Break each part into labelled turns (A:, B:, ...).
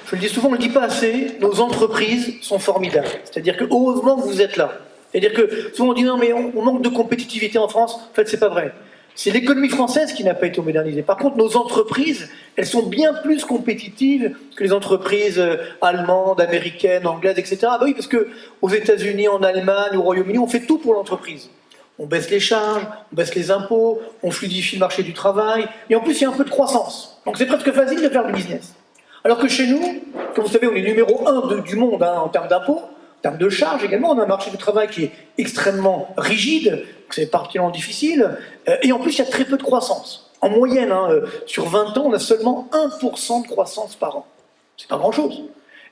A: je le dis souvent, on ne le dit pas assez, nos entreprises sont formidables. C'est-à-dire que heureusement que vous êtes là. C'est-à-dire que souvent on dit non mais on manque de compétitivité en France. En fait, c'est pas vrai. C'est l'économie française qui n'a pas été modernisée. Par contre, nos entreprises, elles sont bien plus compétitives que les entreprises allemandes, américaines, anglaises, etc. Bah oui, parce que aux États-Unis, en Allemagne, au Royaume-Uni, on fait tout pour l'entreprise. On baisse les charges, on baisse les impôts, on fluidifie le marché du travail, et en plus il y a un peu de croissance. Donc c'est presque facile de faire du business. Alors que chez nous, comme vous savez, on est numéro 1 du monde en termes d'impôts, en termes de charges également, on a un marché du travail qui est extrêmement rigide, c'est particulièrement difficile, et en plus il y a très peu de croissance. En moyenne, sur 20 ans, on a seulement 1% de croissance par an. C'est pas grand-chose.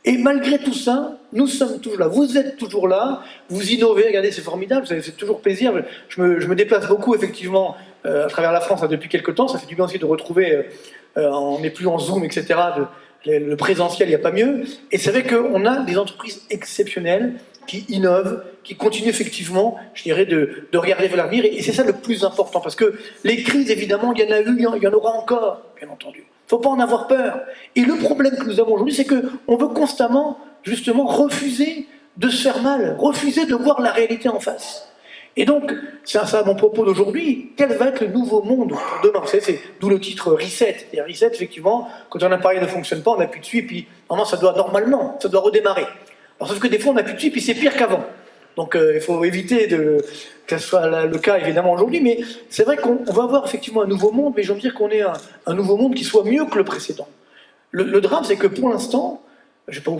A: Et malgré tout ça, nous sommes toujours là. Vous êtes toujours là, vous innovez, regardez, c'est formidable, ça fait toujours plaisir. Je me déplace beaucoup, effectivement, à travers la France depuis quelques temps. Ça fait du bien aussi de retrouver, on n'est plus en Zoom, etc., le présentiel, il n'y a pas mieux. Et c'est vrai qu'on a des entreprises exceptionnelles qui innovent, qui continuent effectivement, je dirais, de regarder vers l'avenir. Et c'est ça le plus important, parce que les crises, évidemment, il y en a eu, il y en aura encore, bien entendu. Il ne faut pas en avoir peur. Et le problème que nous avons aujourd'hui, c'est qu'on veut constamment, justement, refuser de se faire mal, refuser de voir la réalité en face. Et donc, c'est ça mon propos d'aujourd'hui, quel va être le nouveau monde pour demain? Vous savez, c'est d'où le titre Reset. Et Reset, effectivement, quand un appareil ne fonctionne pas, on appuie dessus, et puis normalement, ça doit redémarrer. Alors, sauf que des fois, on appuie dessus, puis c'est pire qu'avant. Donc il faut éviter que ce soit le cas évidemment aujourd'hui, mais c'est vrai qu'on va avoir effectivement un nouveau monde, mais j'ai envie de dire qu'on est un nouveau monde qui soit mieux que le précédent. Le drame, c'est que pour l'instant, je ne vais pas vous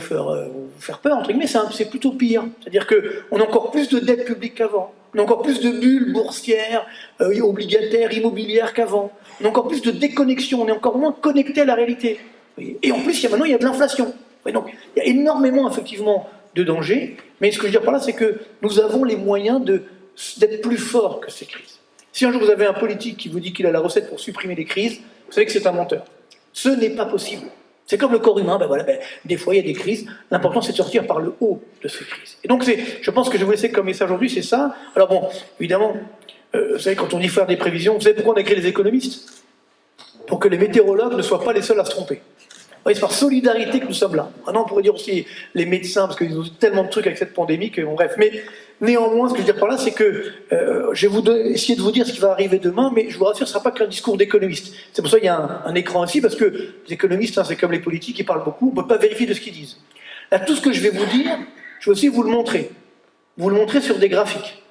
A: faire peur, entre guillemets, c'est plutôt pire. C'est-à-dire qu'on a encore plus de dettes publiques qu'avant, on a encore plus de bulles boursières, obligataires, immobilières qu'avant, on a encore plus de déconnexion, on est encore moins connecté à la réalité. Et en plus, maintenant, il y a de l'inflation. Donc il y a énormément, effectivement, de danger, mais ce que je veux dire par là, c'est que nous avons les moyens d'être plus forts que ces crises. Si un jour vous avez un politique qui vous dit qu'il a la recette pour supprimer les crises, vous savez que c'est un menteur. Ce n'est pas possible. C'est comme le corps humain, des fois il y a des crises, l'important c'est de sortir par le haut de ces crises. Et donc je pense que je vais vous laisser comme message aujourd'hui, c'est ça. Alors bon, évidemment, vous savez, quand on dit faire des prévisions, vous savez pourquoi on a créé les économistes? Pour que les météorologues ne soient pas les seuls à se tromper. C'est par solidarité que nous sommes là. Maintenant, on pourrait dire aussi les médecins, parce qu'ils ont eu tellement de trucs avec cette pandémie que, bon, bref. Mais néanmoins, ce que je veux dire par là, c'est que je vais essayer de vous dire ce qui va arriver demain, mais je vous rassure, ce ne sera pas qu'un discours d'économiste. C'est pour ça qu'il y a un écran ici, parce que les économistes, c'est comme les politiques, ils parlent beaucoup, on ne peut pas vérifier de ce qu'ils disent. Là, tout ce que je vais vous dire, je vais aussi vous le montrer. Vous le montrer sur des graphiques.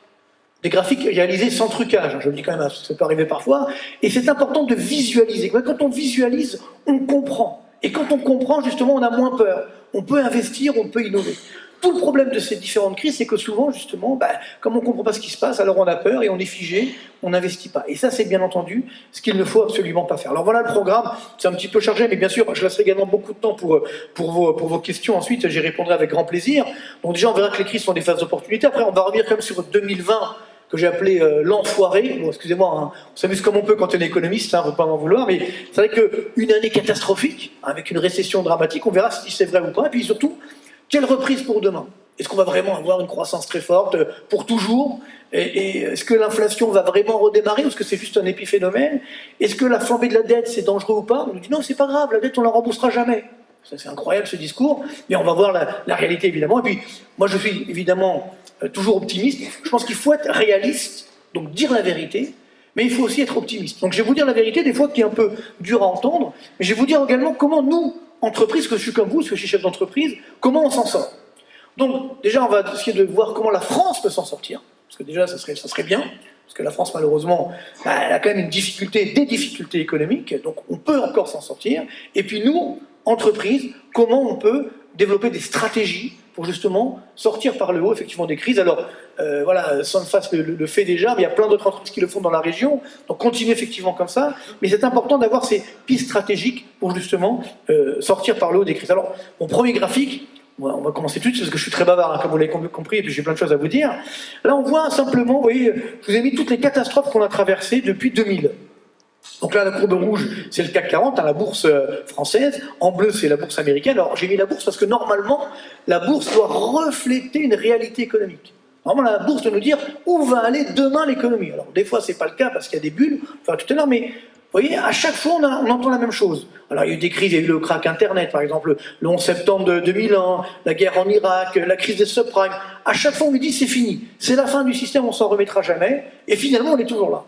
A: Des graphiques réalisés sans trucage, je le dis quand même, ça peut arriver parfois. Et c'est important de visualiser. Quand on visualise, on comprend. Et quand on comprend, justement, on a moins peur. On peut investir, on peut innover. Tout le problème de ces différentes crises, c'est que souvent, justement, comme on ne comprend pas ce qui se passe, alors on a peur et on est figé, on n'investit pas. Et ça, c'est bien entendu ce qu'il ne faut absolument pas faire. Alors voilà le programme, c'est un petit peu chargé, mais bien sûr, je laisserai également beaucoup de temps pour vos questions. Ensuite, j'y répondrai avec grand plaisir. Donc déjà, on verra que les crises sont des phases d'opportunité. Après, on va revenir quand même sur 2020, que j'ai appelé l'enfoiré. Bon, excusez-moi, on s'amuse comme on peut quand on est économiste, on ne veut pas m'en vouloir, mais c'est vrai qu'une année catastrophique, avec une récession dramatique, on verra si c'est vrai ou pas, et puis surtout, quelle reprise pour demain? Est-ce qu'on va vraiment avoir une croissance très forte pour toujours? Et est-ce que l'inflation va vraiment redémarrer ou est-ce que c'est juste un épiphénomène? Est-ce que la flambée de la dette, c'est dangereux ou pas? On nous dit non, c'est pas grave, la dette, on la remboursera jamais. C'est incroyable ce discours, mais on va voir la réalité évidemment. Et puis, moi je suis évidemment toujours optimiste. Je pense qu'il faut être réaliste, donc dire la vérité, mais il faut aussi être optimiste. Donc je vais vous dire la vérité, des fois qui est un peu dur à entendre, mais je vais vous dire également comment nous, entreprises, que je suis comme vous, parce que je suis chef d'entreprise, comment on s'en sort. Donc déjà on va essayer de voir comment la France peut s'en sortir, parce que déjà ça serait bien, parce que la France malheureusement, elle a quand même des difficultés économiques, donc on peut encore s'en sortir. Et puis nous, entreprises, comment on peut développer des stratégies pour justement sortir par le haut effectivement des crises. Alors voilà, Sunfast le fait déjà, mais il y a plein d'autres entreprises qui le font dans la région, donc continuez effectivement comme ça, mais c'est important d'avoir ces pistes stratégiques pour justement sortir par le haut des crises. Alors, mon premier graphique, on va commencer tout de suite parce que je suis très bavard, comme vous l'avez compris, et puis j'ai plein de choses à vous dire. Là on voit simplement, vous voyez, je vous ai mis toutes les catastrophes qu'on a traversées depuis 2000. Donc là, la courbe rouge, c'est le CAC 40, la bourse française. En bleu, c'est la bourse américaine. Alors, j'ai mis la bourse parce que normalement, la bourse doit refléter une réalité économique. Normalement, la bourse doit nous dire où va aller demain l'économie. Alors, des fois, c'est pas le cas parce qu'il y a des bulles, enfin tout à l'heure, mais voyez, à chaque fois, on entend la même chose. Alors, il y a eu des crises, il y a eu le crack Internet, par exemple, le 11 septembre de 2001, la guerre en Irak, la crise des subprimes. À chaque fois, on nous dit c'est fini, c'est la fin du système, on s'en remettra jamais. Et finalement, on est toujours là.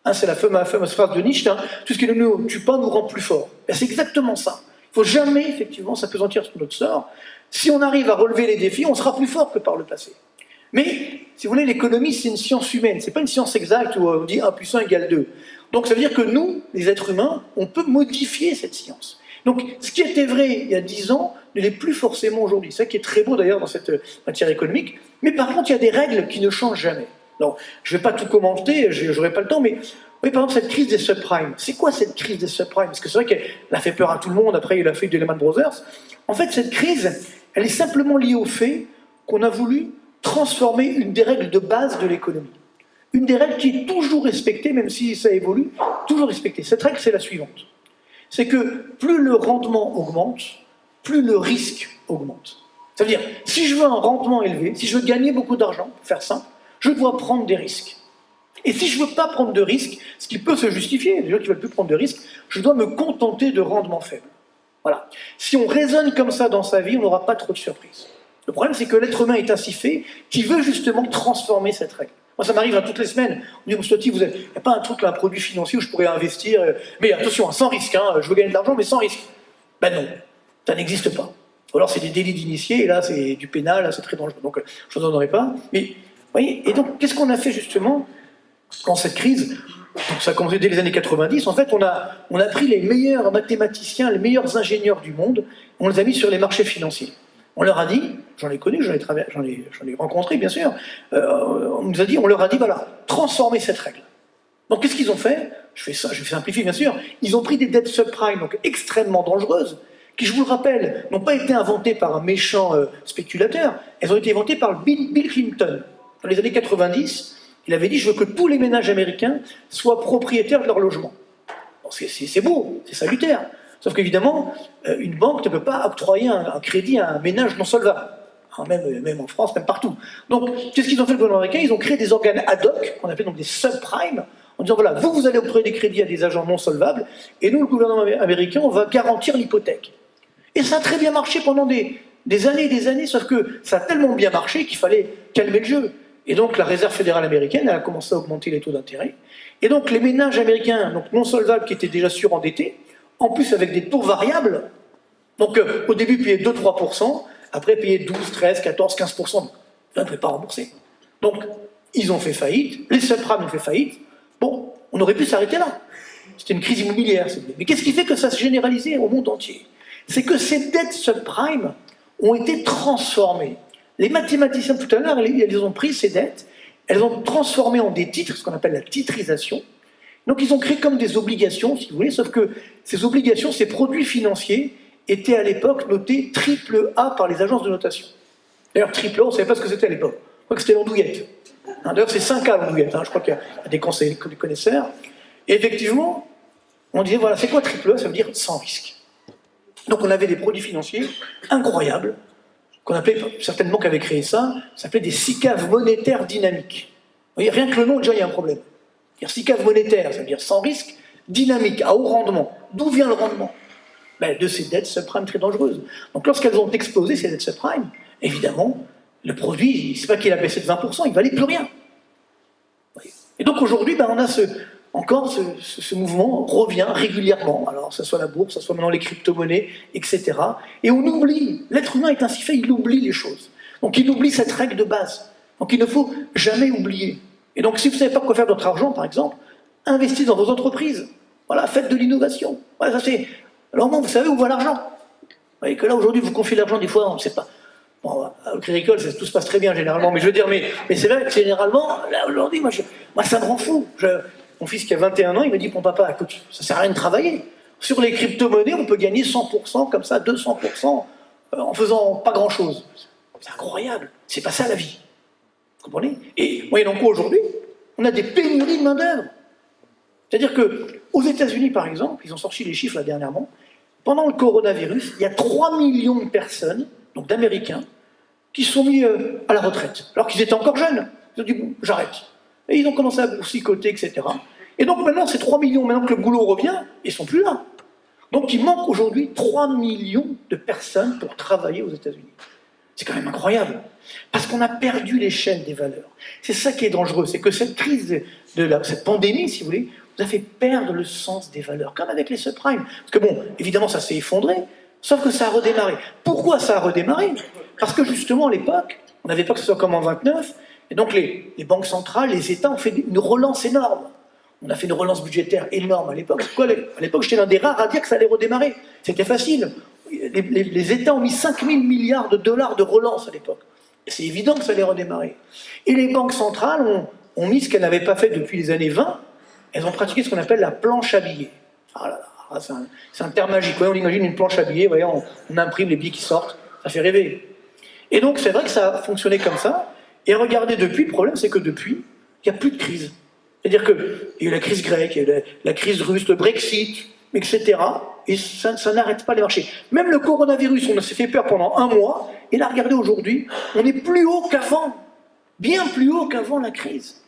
A: Hein, c'est la fameuse phrase de Nietzsche, hein, tout ce qui ne nous tue pas nous rend plus forts. Et c'est exactement ça. Il ne faut jamais, effectivement, s'apesantir sur notre sort. Si on arrive à relever les défis, on sera plus fort que par le passé. Mais, si vous voulez, l'économie, c'est une science humaine. Ce n'est pas une science exacte où on dit 1 plus 1 égale 2. Donc ça veut dire que nous, les êtres humains, on peut modifier cette science. Donc ce qui était vrai il y a 10 ans ne l'est plus forcément aujourd'hui. C'est ça qui est très beau d'ailleurs dans cette matière économique. Mais par contre, il y a des règles qui ne changent jamais. Alors, je ne vais pas tout commenter, je n'aurai pas le temps, mais oui, par exemple, cette crise des subprimes. C'est quoi cette crise des subprimes? Parce que c'est vrai qu'elle a fait peur à tout le monde, après il y a eu la faillite de Lehman Brothers. En fait, cette crise, elle est simplement liée au fait qu'on a voulu transformer une des règles de base de l'économie. Une des règles qui est toujours respectée, même si ça évolue, toujours respectée. Cette règle, c'est la suivante. C'est que plus le rendement augmente, plus le risque augmente. Ça veut dire, si je veux un rendement élevé, si je veux gagner beaucoup d'argent, pour faire simple, je dois prendre des risques. Et si je ne veux pas prendre de risques, ce qui peut se justifier, il y a des gens qui ne veulent plus prendre de risques, je dois me contenter de rendements faibles. Voilà. Si on raisonne comme ça dans sa vie, on n'aura pas trop de surprises. Le problème, c'est que l'être humain est ainsi fait qu'il veut justement transformer cette règle. Moi, ça m'arrive toutes les semaines. On dit, Moustati, il n'y a pas un truc, là, un produit financier où je pourrais investir, mais attention, sans risque, hein, je veux gagner de l'argent, mais sans risque. Ben non, ça n'existe pas. Ou alors c'est des délits d'initiés, et là c'est du pénal, là c'est très dangereux. Donc je n'en donnerai pas. Mais, vous voyez, et donc qu'est-ce qu'on a fait justement dans cette crise? Donc ça a commencé dès les années 90. En fait, on a pris les meilleurs mathématiciens, les meilleurs ingénieurs du monde, on les a mis sur les marchés financiers. On leur a dit, j'en ai connu, j'en ai rencontré bien sûr, on leur a dit, voilà, transformez cette règle. Donc qu'est-ce qu'ils ont fait? Je vais simplifier bien sûr, ils ont pris des dettes subprimes, donc extrêmement dangereuses, qui, je vous le rappelle, n'ont pas été inventées par un méchant spéculateur, elles ont été inventées par Bill Clinton. Dans les années 90, il avait dit, je veux que tous les ménages américains soient propriétaires de leur logement. Bon, c'est beau, c'est salutaire. Sauf qu'évidemment, une banque ne peut pas octroyer un crédit à un ménage non solvable. Hein, même en France, même partout. Donc, qu'est-ce qu'ils ont fait le gouvernement américain? Ils ont créé des organes ad hoc, qu'on appelle donc des subprimes, en disant, voilà, vous allez octroyer des crédits à des agents non solvables, et nous, le gouvernement américain, on va garantir l'hypothèque. Et ça a très bien marché pendant des années et des années, sauf que ça a tellement bien marché qu'il fallait calmer le jeu. Et donc, la Réserve fédérale américaine elle a commencé à augmenter les taux d'intérêt. Et donc, les ménages américains, donc non solvables, qui étaient déjà surendettés, en plus avec des taux variables, donc au début payer 2-3%, après payer 12, 13, 14, 15%, on ne pouvait pas rembourser. Donc ils ont fait faillite, les subprimes ont fait faillite, bon, on aurait pu s'arrêter là. C'était une crise immobilière, si vous voulez. Mais qu'est-ce qui fait que ça s'est généralisé au monde entier? C'est que ces dettes subprimes ont été transformées. Les mathématiciens tout à l'heure, ils ont pris ces dettes, elles ont transformé en des titres, ce qu'on appelle la titrisation. Donc ils ont créé comme des obligations, si vous voulez, sauf que ces obligations, ces produits financiers, étaient à l'époque notés AAA par les agences de notation. D'ailleurs, AAA, on ne savait pas ce que c'était à l'époque. Je crois que c'était l'andouillette. Hein, d'ailleurs, c'est 5A l'andouillette, hein, je crois qu'il y a des connaisseurs. Et effectivement, on disait, voilà, c'est quoi AAA? Ça veut dire sans risque. Donc on avait des produits financiers incroyables, qu'on appelait, certaines banques avaient créé ça s'appelait des SICAV monétaires dynamiques. Vous voyez, rien que le nom, déjà, il y a un problème. SICAV monétaire, ça veut dire sans risque, dynamique, à haut rendement. D'où vient le rendement? Ben, de ces dettes subprimes très dangereuses. Donc lorsqu'elles ont explosé, ces dettes subprimes, évidemment, le produit, c'est pas qu'il a baissé de 20%, il ne valait plus rien. Et donc aujourd'hui, ben, on a ce mouvement revient régulièrement. Alors, que ce soit la bourse, que ce soit maintenant les crypto-monnaies, etc. Et on oublie, l'être humain est ainsi fait, il oublie les choses. Donc il oublie cette règle de base. Donc il ne faut jamais oublier. Et donc, si vous ne savez pas quoi faire de votre argent, par exemple, investissez dans vos entreprises. Voilà, faites de l'innovation. Voilà, ça c'est. Alors, vous savez où va l'argent. Vous voyez que là, aujourd'hui, vous confiez l'argent, des fois, on ne sait pas. Bon, au Crédit Agricole, tout se passe très bien, généralement. Mais je veux dire, mais c'est vrai que généralement, là, aujourd'hui, moi, ça me rend fou. Mon fils qui a 21 ans, il me dit, bon, papa, écoute, ça ne sert à rien de travailler. Sur les crypto-monnaies, on peut gagner 100%, comme ça, 200%, en faisant pas grand-chose. C'est incroyable. C'est pas ça, la vie. Vous comprenez? Et moyennant quoi aujourd'hui, on a des pénuries de main-d'œuvre. C'est-à-dire qu'aux États-Unis, par exemple, ils ont sorti les chiffres là dernièrement, pendant le coronavirus, il y a 3 millions de personnes, donc d'Américains, qui sont mis à la retraite, alors qu'ils étaient encore jeunes. Ils ont dit, bon, j'arrête. Et ils ont commencé à boursicoter, etc. Et donc maintenant, ces 3 millions, maintenant que le boulot revient, ils ne sont plus là. Donc il manque aujourd'hui 3 millions de personnes pour travailler aux États-Unis. C'est quand même incroyable. Parce qu'on a perdu l'échelle des valeurs. C'est ça qui est dangereux, c'est que cette crise, cette pandémie, si vous voulez, vous a fait perdre le sens des valeurs, comme avec les subprimes. Parce que bon, évidemment, ça s'est effondré, sauf que ça a redémarré. Pourquoi ça a redémarré? Parce que justement, à l'époque, on n'avait pas que ce soit comme en 29, et donc les banques centrales, les États ont fait une relance énorme. On a fait une relance budgétaire énorme à l'époque. À l'époque, j'étais l'un des rares à dire que ça allait redémarrer. C'était facile. Les États ont mis 5 000 milliards de dollars de relance à l'époque. C'est évident que ça allait redémarrer. Et les banques centrales ont mis ce qu'elles n'avaient pas fait depuis les années 20. Elles ont pratiqué ce qu'on appelle la planche à billets. Ah là là, c'est un terme magique. On imagine une planche à billets, voyez, on imprime les billets qui sortent. Ça fait rêver. Et donc, c'est vrai que ça a fonctionné comme ça. Et regardez, depuis, le problème, c'est que depuis, il n'y a plus de crise. C'est-à-dire qu'il y a eu la crise grecque, il y a eu la crise russe, le Brexit, etc. Et ça n'arrête pas les marchés. Même le coronavirus, on s'est fait peur pendant un mois, et là, regardez aujourd'hui, on est plus haut qu'avant, bien plus haut qu'avant la crise.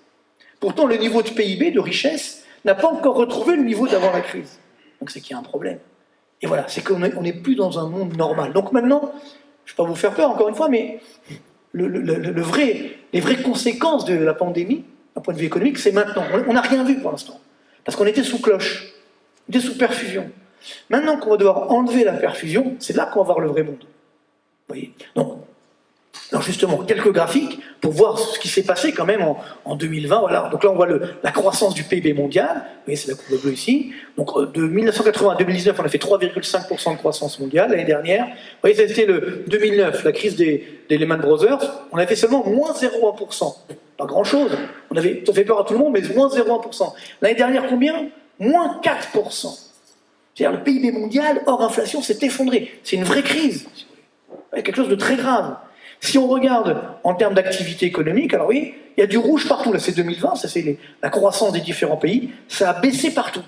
A: Pourtant, le niveau de PIB, de richesse, n'a pas encore retrouvé le niveau d'avant la crise. Donc c'est qu'il y a un problème. Et voilà, c'est qu'on n'est plus dans un monde normal. Donc maintenant, je ne vais pas vous faire peur encore une fois, mais les vraies conséquences de la pandémie, d'un point de vue économique, c'est maintenant. On n'a rien vu pour l'instant. Parce qu'on était sous cloche, on était sous perfusion. Maintenant qu'on va devoir enlever la perfusion, c'est là qu'on va voir le vrai monde. Vous voyez? Donc, alors justement, quelques graphiques pour voir ce qui s'est passé quand même en 2020. Voilà. Donc là, on voit la croissance du PIB mondial. Vous voyez, c'est la courbe bleue ici. Donc de 1980 à 2019, on a fait 3,5% de croissance mondiale l'année dernière. Vous voyez, c'était le 2009, la crise des Lehman Brothers. On a fait seulement moins 0,1%. Pas grand-chose. Ça fait peur à tout le monde, mais moins 0,1%. L'année dernière, combien? Moins 4%. C'est-à-dire le PIB mondial, hors inflation, s'est effondré. C'est une vraie crise. C'est quelque chose de très grave. Si on regarde en termes d'activité économique, alors oui, il y a du rouge partout. Là, c'est 2020, ça c'est la croissance des différents pays. Ça a baissé partout.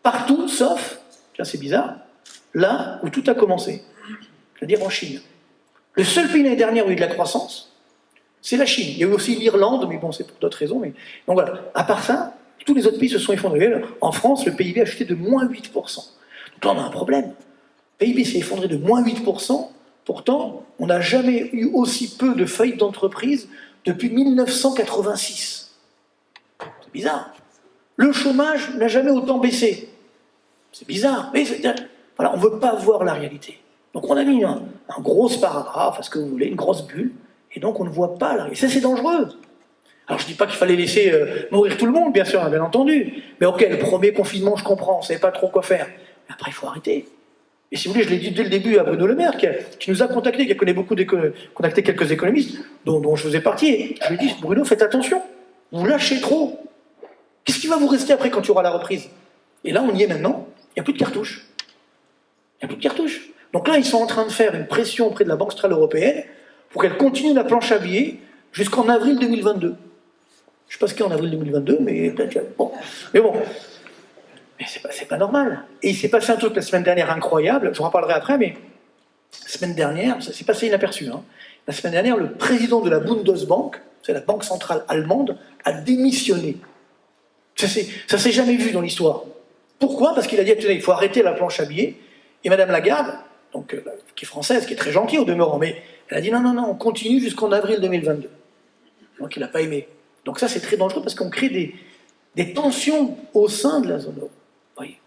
A: Partout, sauf, tiens, c'est bizarre, là où tout a commencé. C'est-à-dire en Chine. Le seul pays l'année dernière où il y a eu de la croissance, c'est la Chine. Il y a eu aussi l'Irlande, mais bon, c'est pour d'autres raisons. Mais... Donc voilà, à part ça, tous les autres pays se sont effondrés. En France, le PIB a chuté de moins 8%. Donc là, on a un problème. Le PIB s'est effondré de moins 8%. Pourtant, on n'a jamais eu aussi peu de faillites d'entreprises depuis 1986. C'est bizarre. Le chômage n'a jamais autant baissé. C'est bizarre. Mais voilà, on ne veut pas voir la réalité. Donc on a mis un gros sparadrap, ce que vous voulez, une grosse bulle, et donc on ne voit pas la réalité. Ça, c'est dangereux. Alors je ne dis pas qu'il fallait laisser mourir tout le monde, bien sûr, bien entendu. Mais ok, le premier confinement, je comprends, on ne savait pas trop quoi faire. Mais après, il faut arrêter. Et si vous voulez, je l'ai dit dès le début à Bruno Le Maire, qui nous a contactés, qui a contacté quelques économistes, dont je faisais partie. Je lui ai dit, Bruno, faites attention, vous lâchez trop. Qu'est-ce qui va vous rester après quand il y aura la reprise? Et là, on y est maintenant, il n'y a plus de cartouches. Il n'y a plus de cartouches. Donc là, ils sont en train de faire une pression auprès de la Banque centrale européenne pour qu'elle continue la planche à billets jusqu'en avril 2022. Je ne sais pas ce qu'il y a en avril 2022, mais peut-être... Bon. Mais bon... Mais c'est pas normal. Et il s'est passé un truc la semaine dernière incroyable, je vous en parlerai après, mais la semaine dernière, ça s'est passé inaperçu. La semaine dernière, le président de la Bundesbank, c'est la banque centrale allemande, a démissionné. Ça s'est jamais vu dans l'histoire. Pourquoi? Parce qu'il a dit, il faut arrêter la planche à billets. Et Madame Lagarde, donc, qui est française, qui est très gentille au demeurant, mais elle a dit non, on continue jusqu'en avril 2022. Donc il n'a pas aimé. Donc ça, c'est très dangereux parce qu'on crée des tensions au sein de la zone euro.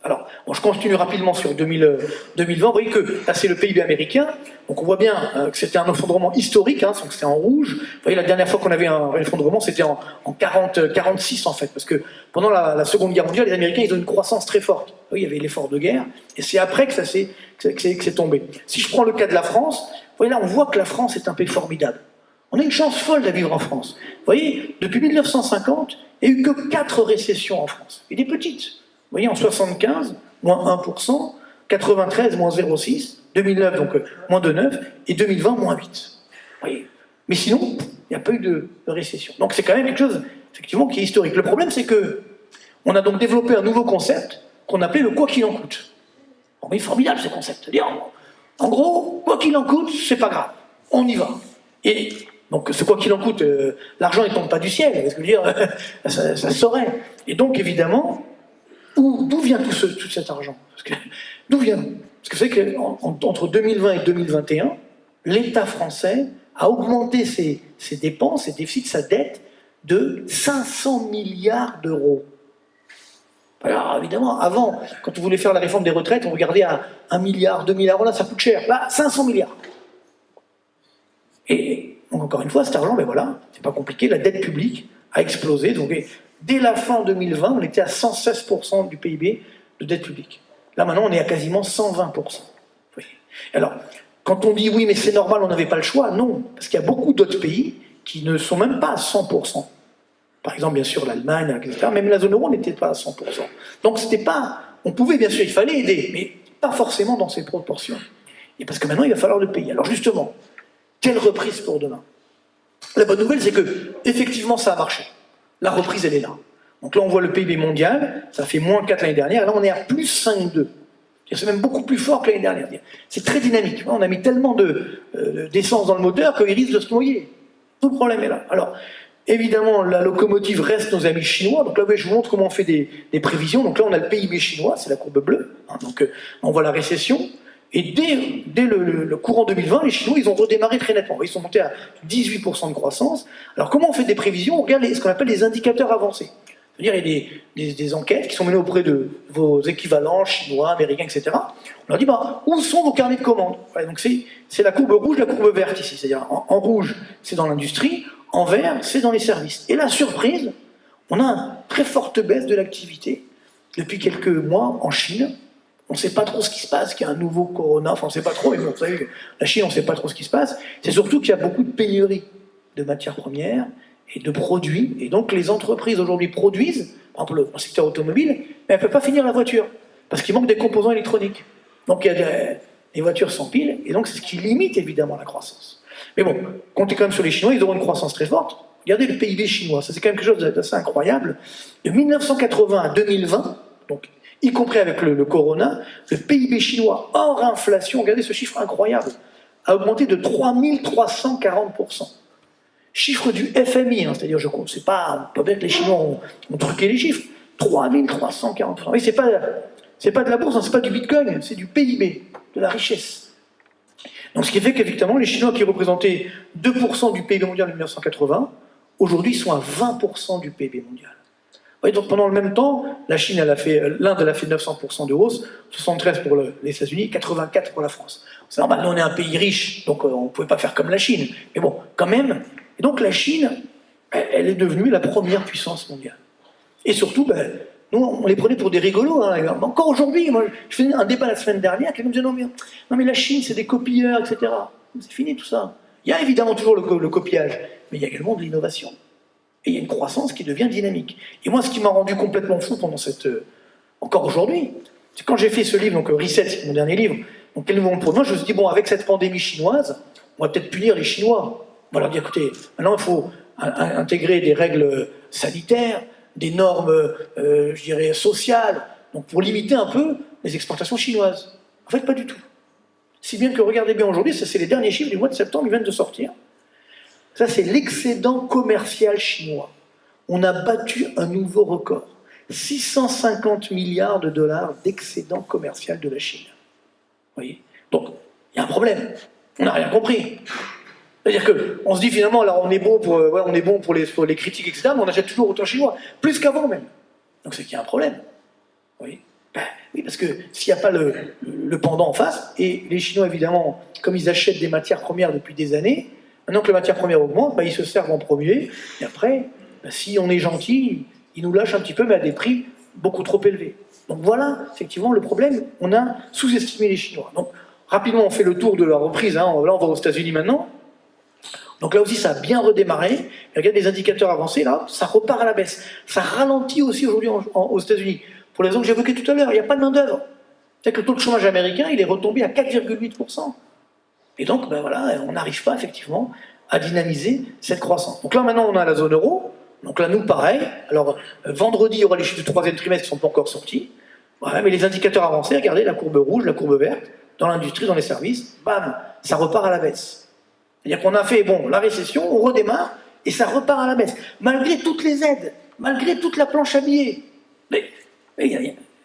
A: Alors, bon, je continue rapidement sur 2020. Vous voyez que là, c'est le PIB américain. Donc, on voit bien que c'était un effondrement historique. Donc c'était en rouge. Vous voyez, la dernière fois qu'on avait un effondrement, c'était en 46, en fait. Parce que pendant la Seconde Guerre mondiale, les Américains, ils ont une croissance très forte. Vous voyez, il y avait l'effort de guerre. Et c'est après que c'est tombé. Si je prends le cas de la France, vous voyez là, on voit que la France est un pays formidable. On a une chance folle de vivre en France. Vous voyez, depuis 1950, il n'y a eu que 4 récessions en France. Et des petites. Vous voyez, en 75, moins 1%, 93, moins 0,6, 2009, donc moins 2,9, et 2020, moins 8. Vous voyez. Mais sinon, il n'y a pas eu de récession. Donc c'est quand même quelque chose, effectivement, qui est historique. Le problème, c'est qu'on a donc développé un nouveau concept qu'on appelait le « quoi qu'il en coûte ». Bon, mais formidable, ce concept. C'est-à-dire, en gros, quoi qu'il en coûte, c'est pas grave. On y va. Et donc, ce quoi qu'il en coûte, l'argent ne tombe pas du ciel, parce que je veux dire, ça saurait. Et donc, évidemment, D'où vient tout cet argent? D'où vient? Parce que vous savez qu'entre 2020 et 2021, l'État français a augmenté ses dépenses, ses déficits, sa dette de 500 milliards d'euros. Alors évidemment, avant, quand on voulait faire la réforme des retraites, on regardait à 1 milliard, 2 milliards, là ça coûte cher. Là, 500 milliards. Et donc, encore une fois, cet argent, ben voilà, c'est pas compliqué, la dette publique a explosé. Donc, dès la fin 2020, on était à 116% du PIB de dette publique. Là maintenant, on est à quasiment 120%. Oui. Alors, quand on dit oui, mais c'est normal, on n'avait pas le choix, non, parce qu'il y a beaucoup d'autres pays qui ne sont même pas à 100%. Par exemple, bien sûr, l'Allemagne, etc. Même la zone euro n'était pas à 100%. Donc, c'était pas... On pouvait, bien sûr, il fallait aider, mais pas forcément dans ces proportions. Et parce que maintenant, il va falloir le payer. Alors, justement, quelle reprise pour demain? La bonne nouvelle, c'est que, effectivement, ça a marché. La reprise, elle est là. Donc là, on voit le PIB mondial, ça fait moins 4 l'année dernière, et là, on est à plus 5,2. C'est même beaucoup plus fort que l'année dernière. C'est très dynamique. On a mis tellement d'essence dans le moteur qu'il risque de se noyer. Tout le problème est là. Alors, évidemment, la locomotive reste nos amis chinois. Donc là, je vous montre comment on fait des prévisions. Donc là, on a le PIB chinois, c'est la courbe bleue. Donc, on voit la récession. Et dès le courant 2020, les Chinois, ils ont redémarré très nettement. Ils sont montés à 18% de croissance. Alors, comment on fait des prévisions? On regarde ce qu'on appelle les indicateurs avancés. C'est-à-dire, il y a des enquêtes qui sont menées auprès de vos équivalents chinois, américains, etc. On leur dit, où sont vos carnets de commandes? Voilà, donc c'est la courbe rouge, la courbe verte ici. C'est-à-dire, en rouge, c'est dans l'industrie, en vert, c'est dans les services. Et la surprise, on a une très forte baisse de l'activité depuis quelques mois en Chine. On ne sait pas trop ce qui se passe, qu'il y a un nouveau corona, enfin on ne sait pas trop, mais bon, vous savez, la Chine, on ne sait pas trop ce qui se passe. C'est surtout qu'il y a beaucoup de pénuries de matières premières et de produits, et donc les entreprises aujourd'hui produisent, par exemple le secteur automobile, mais elles ne peuvent pas finir la voiture, parce qu'il manque des composants électroniques. Donc il y a des voitures sans piles, et donc c'est ce qui limite évidemment la croissance. Mais bon, comptez quand même sur les Chinois, ils auront une croissance très forte. Regardez le PIB chinois, ça c'est quand même quelque chose d'assez incroyable. De 1980 à 2020, donc y compris avec le corona, le PIB chinois hors inflation, regardez ce chiffre incroyable, a augmenté de 3340%. Chiffre du FMI, c'est-à-dire, c'est pas bien que les Chinois ont truqué les chiffres, 3340%. Oui, c'est pas de la bourse, c'est pas du bitcoin, c'est du PIB, de la richesse. Donc ce qui fait qu'effectivement, les Chinois qui représentaient 2% du PIB mondial en 1980, aujourd'hui sont à 20% du PIB mondial. Oui, donc pendant le même temps, l'Inde elle a fait 900% de hausse, 73 pour les États-Unis, 84 pour la France. C'est normal, nous on est un pays riche, donc on ne pouvait pas faire comme la Chine. Mais bon, quand même. Et donc la Chine, elle est devenue la première puissance mondiale. Et surtout, nous on les prenait pour des rigolos. Encore aujourd'hui, moi je faisais un débat la semaine dernière, quelqu'un me disait non mais la Chine c'est des copieurs, etc. C'est fini tout ça. Il y a évidemment toujours le copiage, mais il y a également de l'innovation. Et il y a une croissance qui devient dynamique. Et moi, ce qui m'a rendu complètement fou pendant encore aujourd'hui, c'est quand j'ai fait ce livre, donc Reset, c'est mon dernier livre, donc quel nouveau pour moi, je me suis dit, avec cette pandémie chinoise, on va peut-être punir les Chinois. On va leur dire, écoutez, maintenant il faut intégrer des règles sanitaires, des normes, je dirais, sociales, donc pour limiter un peu les exportations chinoises. En fait, pas du tout. Si bien que, regardez bien aujourd'hui, ça c'est les derniers chiffres du mois de septembre, ils viennent de sortir. Ça, c'est l'excédent commercial chinois. On a battu un nouveau record. 650 milliards de dollars d'excédent commercial de la Chine. Vous voyez? Donc, il y a un problème. On n'a rien compris. C'est-à-dire qu'on se dit finalement, alors on est bon pour les critiques, etc., mais on achète toujours autant chinois, plus qu'avant même. Donc c'est qu'il y a un problème. Vous voyez? Oui, parce que s'il n'y a pas le pendant en face, et les Chinois, évidemment, comme ils achètent des matières premières depuis des années, maintenant que les matières premières augmentent, ils se servent en premier, et après, si on est gentil, ils nous lâchent un petit peu, mais à des prix beaucoup trop élevés. Donc voilà, effectivement, le problème, on a sous-estimé les Chinois. Donc rapidement, on fait le tour de la reprise, là on va aux États-Unis maintenant. Donc là aussi, ça a bien redémarré. Et regardez les indicateurs avancés, là, ça repart à la baisse. Ça ralentit aussi aujourd'hui aux États-Unis. Pour les raisons que j'évoquais tout à l'heure, il n'y a pas de main-d'œuvre. C'est-à-dire que le taux de chômage américain, il est retombé à 4,8%. Et donc, on n'arrive pas effectivement à dynamiser cette croissance. Donc là, maintenant, on a la zone euro. Donc là, nous, pareil. Alors, vendredi, il y aura les chiffres du troisième trimestre qui ne sont pas encore sortis. Voilà, mais les indicateurs avancés, regardez, la courbe rouge, la courbe verte, dans l'industrie, dans les services, bam, ça repart à la baisse. C'est-à-dire qu'on a fait, la récession, on redémarre, et ça repart à la baisse. Malgré toutes les aides, malgré toute la planche à billets. Mais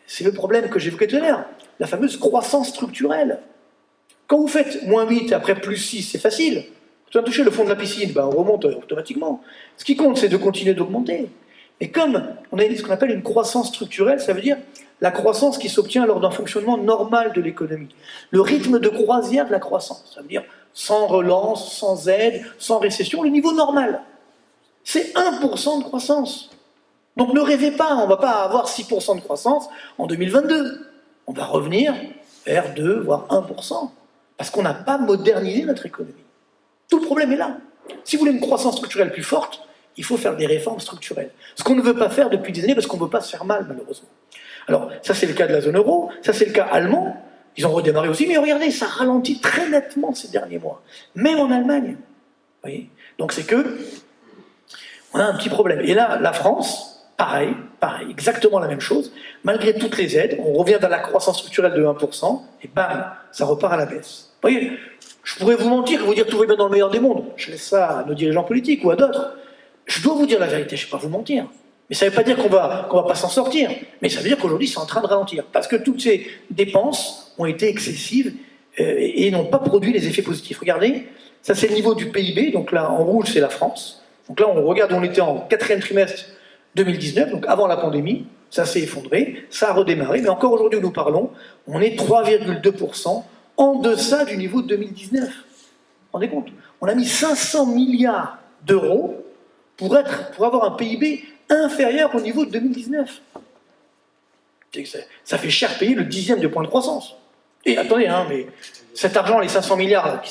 A: c'est le problème que j'évoquais tout à l'heure, la fameuse croissance structurelle. Quand vous faites -8 et après +6, c'est facile. Quand on a touché le fond de la piscine, on remonte automatiquement. Ce qui compte, c'est de continuer d'augmenter. Et comme on a ce qu'on appelle une croissance structurelle, ça veut dire la croissance qui s'obtient lors d'un fonctionnement normal de l'économie. Le rythme de croisière de la croissance, ça veut dire sans relance, sans aide, sans récession, le niveau normal. C'est 1% de croissance. Donc ne rêvez pas, on ne va pas avoir 6% de croissance en 2022. On va revenir vers 2, voire 1%. Parce qu'on n'a pas modernisé notre économie. Tout le problème est là. Si vous voulez une croissance structurelle plus forte, il faut faire des réformes structurelles. Ce qu'on ne veut pas faire depuis des années parce qu'on ne veut pas se faire mal, malheureusement. Alors, ça c'est le cas de la zone euro, ça c'est le cas allemand. Ils ont redémarré aussi, mais regardez, ça ralentit très nettement ces derniers mois. Même en Allemagne. Vous voyez ? Donc c'est que on a un petit problème. Et là, la France, pareil, exactement la même chose. Malgré toutes les aides, on revient dans la croissance structurelle de 1%, et bam, ça repart à la baisse. Vous voyez, je pourrais vous mentir et vous dire que tout va bien dans le meilleur des mondes. Je laisse ça à nos dirigeants politiques ou à d'autres. Je dois vous dire la vérité, je ne vais pas vous mentir. Mais ça ne veut pas dire qu'on va pas s'en sortir. Mais ça veut dire qu'aujourd'hui, c'est en train de ralentir. Parce que toutes ces dépenses ont été excessives et n'ont pas produit les effets positifs. Regardez, ça c'est le niveau du PIB. Donc là, en rouge, c'est la France. Donc là, on regarde où on était en 4e trimestre 2019, donc avant la pandémie. Ça s'est effondré, ça a redémarré. Mais encore aujourd'hui où nous parlons, on est 3,2% en deçà du niveau de 2019. Vous vous rendez compte ? On a mis 500 milliards d'euros pour avoir un PIB inférieur au niveau de 2019. Ça fait cher payer le 10e de point de croissance. Et attendez, mais cet argent, les 500 milliards, là,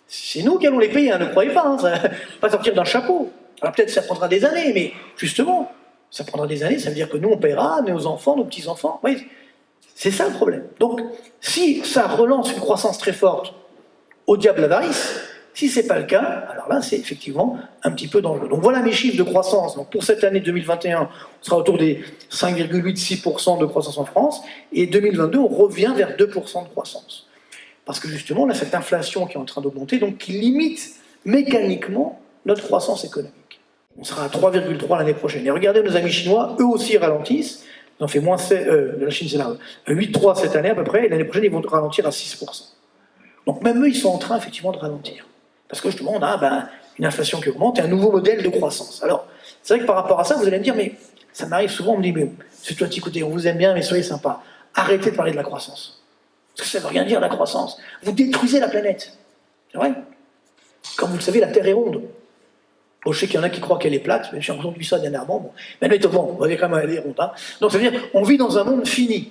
A: c'est nous qui allons les payer, ne croyez pas, ça va pas sortir d'un chapeau. Alors peut-être ça prendra des années, mais justement, ça prendra des années, ça veut dire que nous on paiera, nos enfants, nos petits-enfants. Oui, c'est ça le problème. Donc, si ça relance une croissance très forte, au diable l'avarice. Si ce n'est pas le cas, alors là, c'est effectivement un petit peu dangereux. Donc voilà mes chiffres de croissance. Donc pour cette année 2021, on sera autour des 5,86% de croissance en France, et 2022, on revient vers 2% de croissance. Parce que justement, on a cette inflation qui est en train d'augmenter, donc qui limite mécaniquement notre croissance économique. On sera à 3,3 l'année prochaine. Et regardez nos amis chinois, eux aussi ralentissent. Ils ont fait la Chine, c'est là, 8,3 cette année à peu près, et l'année prochaine, ils vont ralentir à 6%. Donc même eux, ils sont en train effectivement de ralentir. Parce que justement, on a une inflation qui augmente et un nouveau modèle de croissance. Alors, c'est vrai que par rapport à ça, vous allez me dire, mais ça m'arrive souvent, on me dit, mais c'est toi, écoutez, on vous aime bien, mais soyez sympa. Arrêtez de parler de la croissance. Parce que ça ne veut rien dire, la croissance. Vous détruisez la planète. C'est vrai ? Comme vous le savez, la Terre est ronde. Bon, je sais qu'il y en a qui croient qu'elle est plate, mais j'ai entendu ça dernièrement. Bon. Mais admettons, on va dire quand même elle est ronde. Donc ça veut dire, on vit dans un monde fini.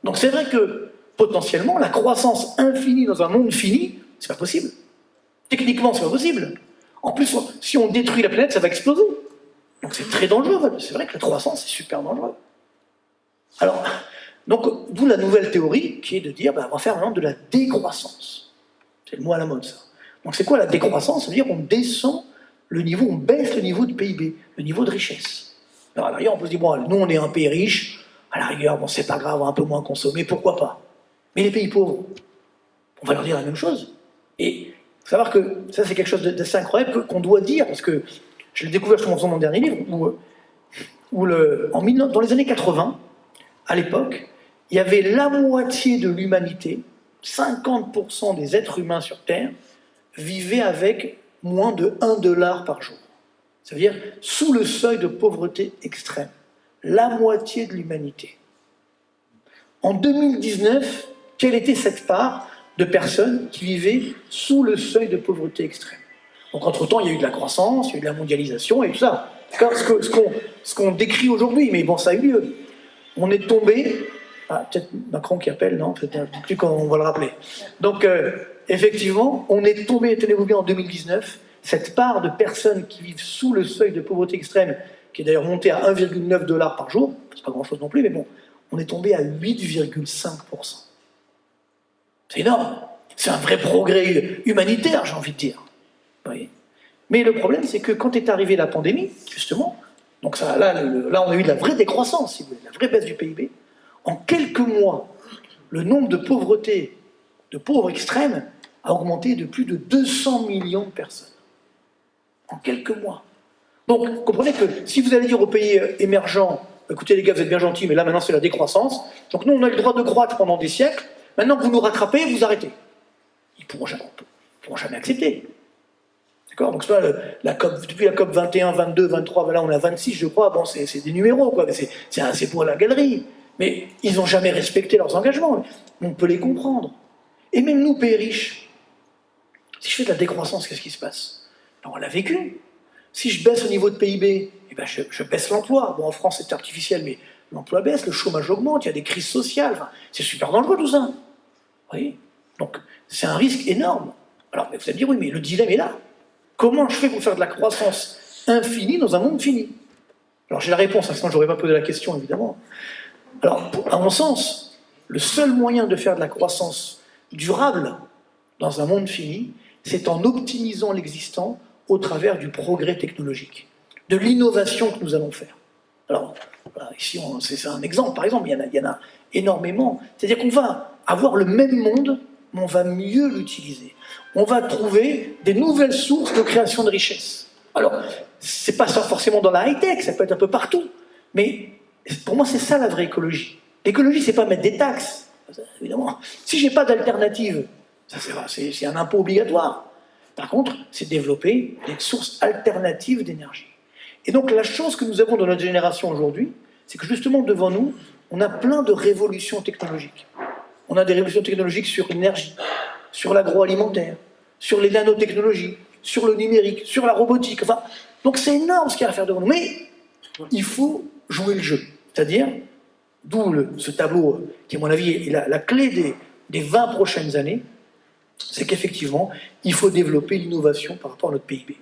A: Donc c'est vrai que, potentiellement, la croissance infinie dans un monde fini, c'est pas possible. Techniquement, c'est pas possible. En plus, si on détruit la planète, ça va exploser. Donc c'est très dangereux. C'est vrai que la croissance, c'est super dangereux. Alors, donc, d'où la nouvelle théorie qui est de dire, on va faire maintenant de la décroissance. C'est le mot à la mode, ça. Donc c'est quoi la décroissance? Ça veut dire qu'on descend le niveau, on baisse le niveau de PIB, le niveau de richesse. Alors à la rigueur, on peut se dire, bon, nous on est un pays riche, à la rigueur, bon, c'est pas grave, on va un peu moins consommer, pourquoi pas? Mais les pays pauvres, on va leur dire la même chose. Et il faut savoir que ça, c'est quelque chose d'assez incroyable qu'on doit dire, parce que je l'ai découvert en faisant mon dernier livre, dans les années 80, à l'époque, il y avait la moitié de l'humanité, 50% des êtres humains sur Terre, vivaient avec moins de 1 dollar par jour. C'est-à-dire sous le seuil de pauvreté extrême. La moitié de l'humanité. En 2019, quelle était cette part de personnes qui vivaient sous le seuil de pauvreté extrême? Donc entre-temps, il y a eu de la croissance, il y a eu de la mondialisation et tout ça. Ce qu'on décrit aujourd'hui, mais bon, ça a eu lieu. On est tombé... Ah, peut-être Macron qui appelle, non? Peut-être plus qu'on va le rappeler. Donc, effectivement, on est tombé, tenez-vous bien, en 2019, cette part de personnes qui vivent sous le seuil de pauvreté extrême, qui est d'ailleurs monté à 1,9 $ par jour, c'est pas grand-chose non plus, mais bon, on est tombé à 8,5%. C'est énorme. C'est un vrai progrès humanitaire, j'ai envie de dire. Vous voyez. Mais le problème, c'est que quand est arrivée la pandémie, justement, donc ça, là, on a eu de la vraie décroissance, si vous voulez, la vraie baisse du PIB. En quelques mois, le nombre de pauvres extrêmes, a augmenté de plus de 200 millions de personnes. En quelques mois. Donc, comprenez que si vous allez dire aux pays émergents, écoutez les gars, vous êtes bien gentils, mais là maintenant c'est la décroissance. Donc nous on a le droit de croître pendant des siècles, maintenant que vous nous rattrapez, vous arrêtez. Ils ne pourront jamais accepter. D'accord. Donc depuis la COP 21, 22, 23, là on est à 26 je crois, bon c'est des numéros, quoi. C'est pour la galerie. Mais ils n'ont jamais respecté leurs engagements. On peut les comprendre. Et même nous, pays riches, si je fais de la décroissance, qu'est-ce qui se passe? Ben, on l'a vécu. Si je baisse au niveau de PIB, eh ben je baisse l'emploi. Bon, en France, c'est artificiel, mais l'emploi baisse, le chômage augmente, il y a des crises sociales. Enfin, c'est super dangereux tout ça. Vous voyez? Donc, c'est un risque énorme. Alors, vous allez me dire, oui, mais le dilemme est là. Comment je fais pour faire de la croissance infinie dans un monde fini? Alors, j'ai la réponse, sinon je n'aurais pas posé la question, évidemment. Alors, à mon sens, le seul moyen de faire de la croissance durable dans un monde fini, c'est en optimisant l'existant au travers du progrès technologique, de l'innovation que nous allons faire. Alors, voilà, ici, c'est un exemple, par exemple, il y en a énormément. C'est-à-dire qu'on va avoir le même monde, mais on va mieux l'utiliser. On va trouver des nouvelles sources de création de richesse. Alors, c'est pas ça forcément dans la high-tech, ça peut être un peu partout, mais pour moi, c'est ça la vraie écologie. L'écologie, c'est pas mettre des taxes, évidemment. Si j'ai pas d'alternative, c'est un impôt obligatoire. Par contre, c'est développer des sources alternatives d'énergie. Et donc, la chance que nous avons dans notre génération aujourd'hui, c'est que justement, devant nous, on a plein de révolutions technologiques. On a des révolutions technologiques sur l'énergie, sur l'agroalimentaire, sur les nanotechnologies, sur le numérique, sur la robotique. Enfin, donc c'est énorme ce qu'il y a à faire devant nous. Mais il faut jouer le jeu. C'est-à-dire, d'où ce tableau qui, à mon avis, est la clé des 20 prochaines années, c'est qu'effectivement, il faut développer l'innovation par rapport à notre PIB.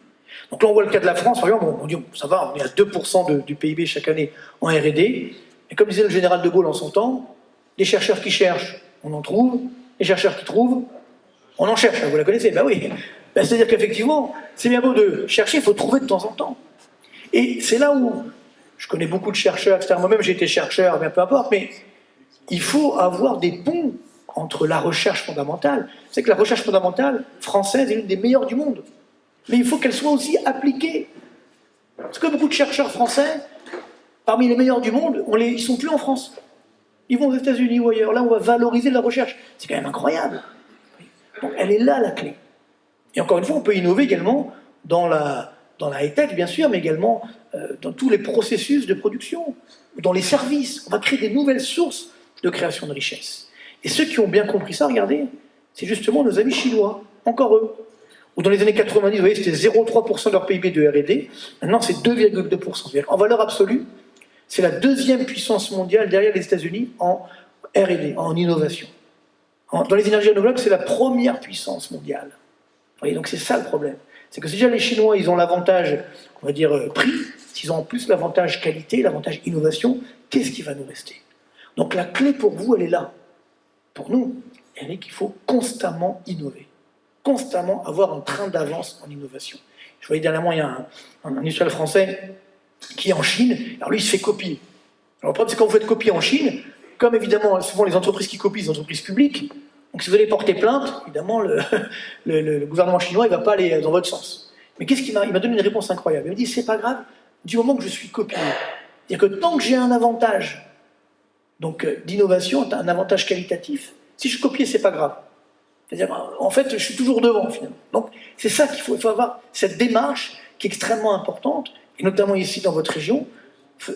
A: Donc là, on voit le cas de la France, par exemple, on dit, ça va, on est à 2% du PIB chaque année en R&D, et comme disait le général de Gaulle en son temps, les chercheurs qui cherchent, on en trouve, les chercheurs qui trouvent, on en cherche, vous la connaissez, ben oui. Ben, c'est-à-dire qu'effectivement, c'est bien beau de chercher, il faut trouver de temps en temps. Et c'est là où, je connais beaucoup de chercheurs, etc. Moi-même j'ai été chercheur, bien peu importe, mais il faut avoir des ponts entre la recherche fondamentale. C'est que la recherche fondamentale française est l'une des meilleures du monde. Mais il faut qu'elle soit aussi appliquée. Parce que beaucoup de chercheurs français, parmi les meilleurs du monde, ils ne sont plus en France. Ils vont aux États-Unis ou ailleurs. Là, on va valoriser la recherche. C'est quand même incroyable. Donc, elle est là, la clé. Et encore une fois, on peut innover également dans la high-tech, bien sûr, mais également dans tous les processus de production, dans les services. On va créer des nouvelles sources de création de richesse. Et ceux qui ont bien compris ça, regardez, c'est justement nos amis chinois, encore eux. Ou dans les années 90, vous voyez, c'était 0,3% de leur PIB de R&D, maintenant c'est 2,2%. C'est-à-dire en valeur absolue, c'est la deuxième puissance mondiale derrière les États-Unis en R&D, en innovation. Dans les énergies renouvelables, c'est la première puissance mondiale. Vous voyez, donc c'est ça le problème. C'est que déjà les Chinois, ils ont l'avantage, on va dire, prix, s'ils ont en plus l'avantage qualité, l'avantage innovation, qu'est-ce qui va nous rester? Donc la clé pour vous, elle est là. Pour nous, elle est qu'il faut constamment innover. Constamment avoir un train d'avance en innovation. Je voyais dernièrement, il y a un industriel français qui est en Chine, alors lui, il se fait copier. Alors le problème, c'est quand vous faites copier en Chine, comme évidemment, souvent les entreprises qui copient, les entreprises publiques, donc si vous allez porter plainte, évidemment, le gouvernement chinois, il ne va pas aller dans votre sens. Mais qu'est-ce qu'il m'a donné une réponse incroyable. Il m'a dit, c'est pas grave, du moment que je suis copié. C'est-à-dire que tant que j'ai un avantage d'innovation, un avantage qualitatif, si je suis copié, c'est pas grave. C'est-à-dire, en fait, je suis toujours devant, finalement. Donc, c'est ça qu'il faut. Il faut avoir cette démarche qui est extrêmement importante, et notamment ici, dans votre région.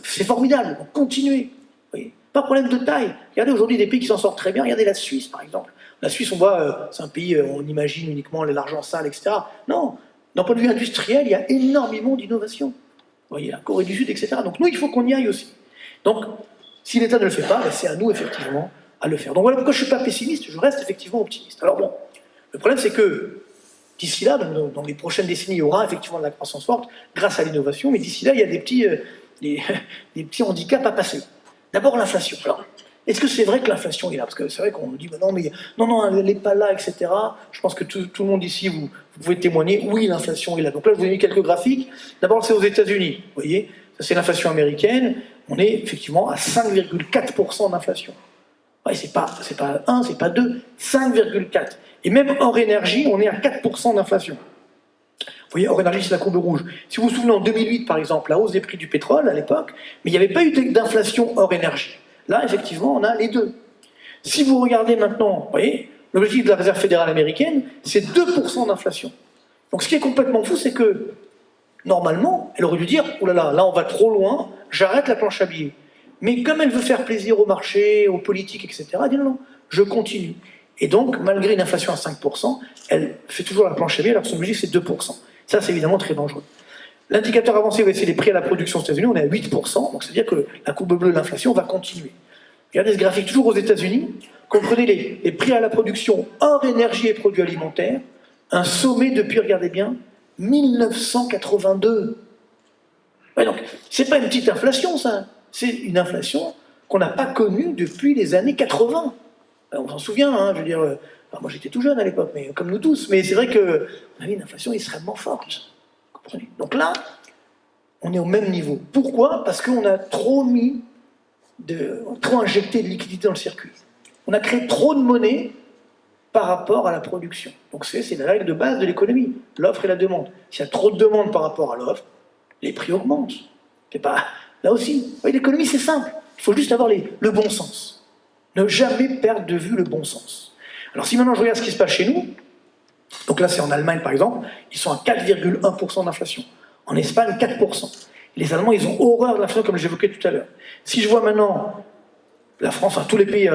A: C'est formidable, donc continuez. Vous voyez, pas de problème de taille. Regardez aujourd'hui des pays qui s'en sortent très bien. Regardez la Suisse, par exemple. La Suisse, on voit, c'est un pays, on imagine uniquement l'argent sale, etc. Non, d'un point de vue industriel, il y a énormément d'innovation. Vous voyez, la Corée du Sud, etc. Donc nous, il faut qu'on y aille aussi. Donc, si l'État ne le fait pas, ben c'est à nous, effectivement, à le faire. Donc voilà pourquoi je ne suis pas pessimiste, je reste effectivement optimiste. Alors bon, le problème c'est que d'ici là, dans les prochaines décennies, il y aura effectivement de la croissance forte grâce à l'innovation, mais d'ici là, il y a des petits handicaps à passer. D'abord l'inflation. Alors, est-ce que c'est vrai que l'inflation est là? Parce que c'est vrai qu'on nous dit, non, elle n'est pas là, etc. Je pense que tout le monde ici, vous pouvez témoigner, oui, l'inflation est là. Donc là, je vous ai mis quelques graphiques. D'abord, c'est aux États-Unis, vous voyez, ça c'est l'inflation américaine. On est effectivement à 5,4% d'inflation. Ouais, c'est pas 1, c'est pas 2, 5,4. Et même hors énergie, on est à 4% d'inflation. voyez, hors énergie, c'est la courbe rouge. Si vous vous souvenez, en 2008, par exemple, la hausse des prix du pétrole, à l'époque, mais il n'y avait pas eu d'inflation hors énergie. Là, effectivement, on a les deux. Si vous regardez maintenant, vous voyez, l'objectif de la Réserve fédérale américaine, c'est 2% d'inflation. Donc ce qui est complètement fou, c'est que, normalement, elle aurait dû dire, oh là là, là on va trop loin, j'arrête la planche à billets. Mais comme elle veut faire plaisir au marché, aux politiques, etc., elle dit non, non, je continue. Et donc, malgré une inflation à 5%, elle fait toujours la planche à billets alors que son objectif c'est 2%. Ça, c'est évidemment très dangereux. L'indicateur avancé, c'est les prix à la production aux États-Unis, on est à 8%, donc c'est-à-dire que la courbe bleue de l'inflation va continuer. Regardez ce graphique, toujours aux États-Unis, comprenez les prix à la production hors énergie et produits alimentaires, un sommet depuis, regardez bien, 1982. Ouais, donc, c'est pas une petite inflation, ça. C'est une inflation qu'on n'a pas connue depuis les années 80. On s'en souvient, hein, je veux dire, moi j'étais tout jeune à l'époque, mais comme nous tous, mais c'est vrai qu'on avait une inflation extrêmement forte. Comprenez ? Donc là, on est au même niveau. Pourquoi ? Parce qu'on a trop injecté de liquidité dans le circuit. On a créé trop de monnaie par rapport à la production. Donc c'est la règle de base de l'économie, l'offre et la demande. S'il y a trop de demande par rapport à l'offre, les prix augmentent. C'est pas... Là aussi, l'économie c'est simple, il faut juste avoir le bon sens. Ne jamais perdre de vue le bon sens. Alors si maintenant je regarde ce qui se passe chez nous, donc là c'est en Allemagne par exemple, ils sont à 4,1% d'inflation. En Espagne, 4%. Les Allemands, ils ont horreur de l'inflation comme j'évoquais tout à l'heure. Si je vois maintenant la France, enfin tous les pays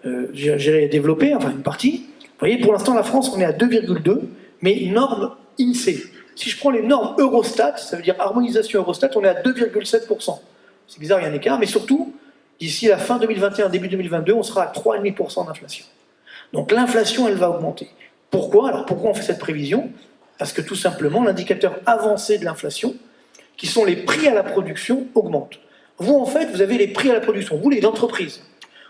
A: développés, enfin une partie, vous voyez, pour l'instant la France on est à 2,2, mais norme INSEE. Si je prends les normes Eurostat, ça veut dire harmonisation Eurostat, on est à 2,7%. C'est bizarre, il y a un écart, mais surtout, d'ici la fin 2021, début 2022, on sera à 3,5% d'inflation. Donc l'inflation, elle va augmenter. Pourquoi ? Alors pourquoi on fait cette prévision ? Parce que tout simplement, l'indicateur avancé de l'inflation, qui sont les prix à la production, augmente. Vous, en fait, vous avez les prix à la production, vous, les entreprises.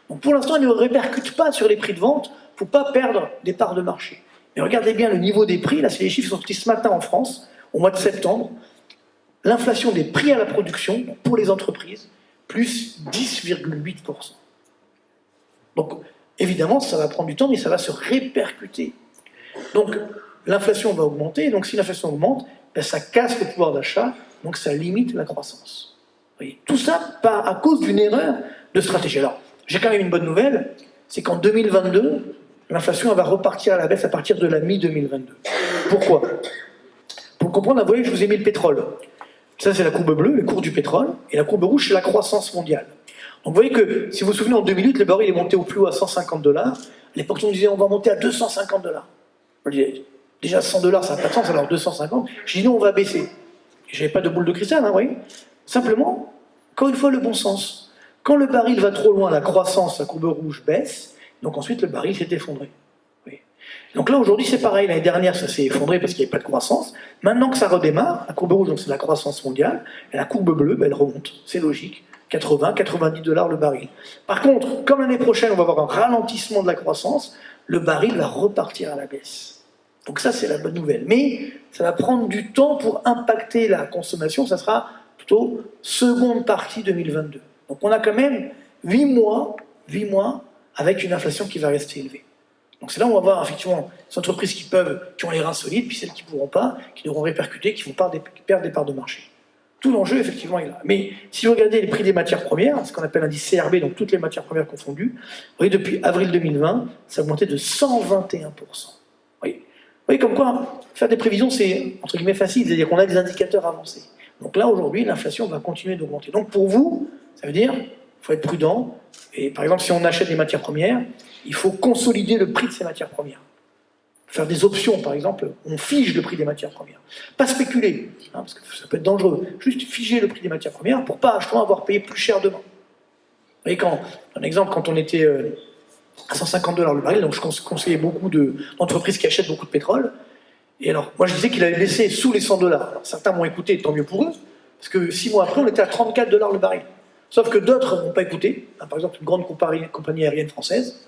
A: Donc pour l'instant, elles ne répercutent pas sur les prix de vente, il ne faut pas perdre des parts de marché. Mais regardez bien le niveau des prix, là c'est les chiffres qui sont sortis ce matin en France, au mois de septembre. L'inflation des prix à la production, pour les entreprises, plus 10,8%. Donc évidemment, ça va prendre du temps, mais ça va se répercuter. Donc l'inflation va augmenter, et donc si l'inflation augmente, ben, ça casse le pouvoir d'achat, donc ça limite la croissance. Vous voyez, tout ça à cause d'une erreur de stratégie. Alors, j'ai quand même une bonne nouvelle, c'est qu'en 2022, l'inflation va repartir à la baisse à partir de la mi-2022. Pourquoi ? Pour comprendre, vous voyez, je vous ai mis le pétrole. Ça, c'est la courbe bleue, le cours du pétrole, et la courbe rouge, c'est la croissance mondiale. Donc vous voyez que, si vous vous souvenez, en 2008, le baril est monté au plus haut à 150 $. À l'époque, on disait on va monter à 250 $. Je disais, déjà 100 $, ça n'a pas de sens, alors 250. Je dis non, on va baisser. Je n'avais pas de boule de cristal, hein, vous voyez. Simplement, encore une fois, le bon sens. Quand le baril va trop loin, la croissance, la courbe rouge baisse, donc ensuite le baril s'est effondré. Oui. Donc là, aujourd'hui, c'est pareil. L'année dernière, ça s'est effondré parce qu'il n'y avait pas de croissance. Maintenant que ça redémarre, la courbe rouge, donc c'est la croissance mondiale, et la courbe bleue, ben, elle remonte. C'est logique. 80, 90 $ le baril. Par contre, comme l'année prochaine, on va avoir un ralentissement de la croissance, le baril va repartir à la baisse. Donc ça, c'est la bonne nouvelle. Mais ça va prendre du temps pour impacter la consommation. Ça sera plutôt seconde partie 2022. Donc on a quand même 8 mois avec une inflation qui va rester élevée. Donc c'est là où on va voir effectivement les entreprises qui ont les reins solides, puis celles qui ne pourront pas, qui devront répercuter, qui vont perdre des parts de marché. Tout l'enjeu, effectivement, est là. Mais si vous regardez les prix des matières premières, ce qu'on appelle l'indice CRB, donc toutes les matières premières confondues, vous voyez, depuis avril 2020, ça a augmenté de 121%. Vous voyez comme quoi, faire des prévisions, c'est, entre guillemets, facile, c'est-à-dire qu'on a des indicateurs avancés. Donc là, aujourd'hui, l'inflation va continuer d'augmenter. Donc pour vous, ça veut dire, il faut être prudent. Et par exemple, si on achète des matières premières, il faut consolider le prix de ces matières premières. Faire des options, par exemple, on fige le prix des matières premières. Pas spéculer, hein, parce que ça peut être dangereux. Juste figer le prix des matières premières pour pas justement avoir payé plus cher demain. Vous voyez, un exemple, quand on était à 150 $ le baril, donc je conseillais beaucoup d'entreprises qui achètent beaucoup de pétrole. Et alors, moi je disais qu'il avait baissé sous les 100 $. Alors, certains m'ont écouté, tant mieux pour eux, parce que 6 mois après, on était à 34 $ le baril. Sauf que d'autres n'ont pas écouté. Par exemple, une grande compagnie aérienne française.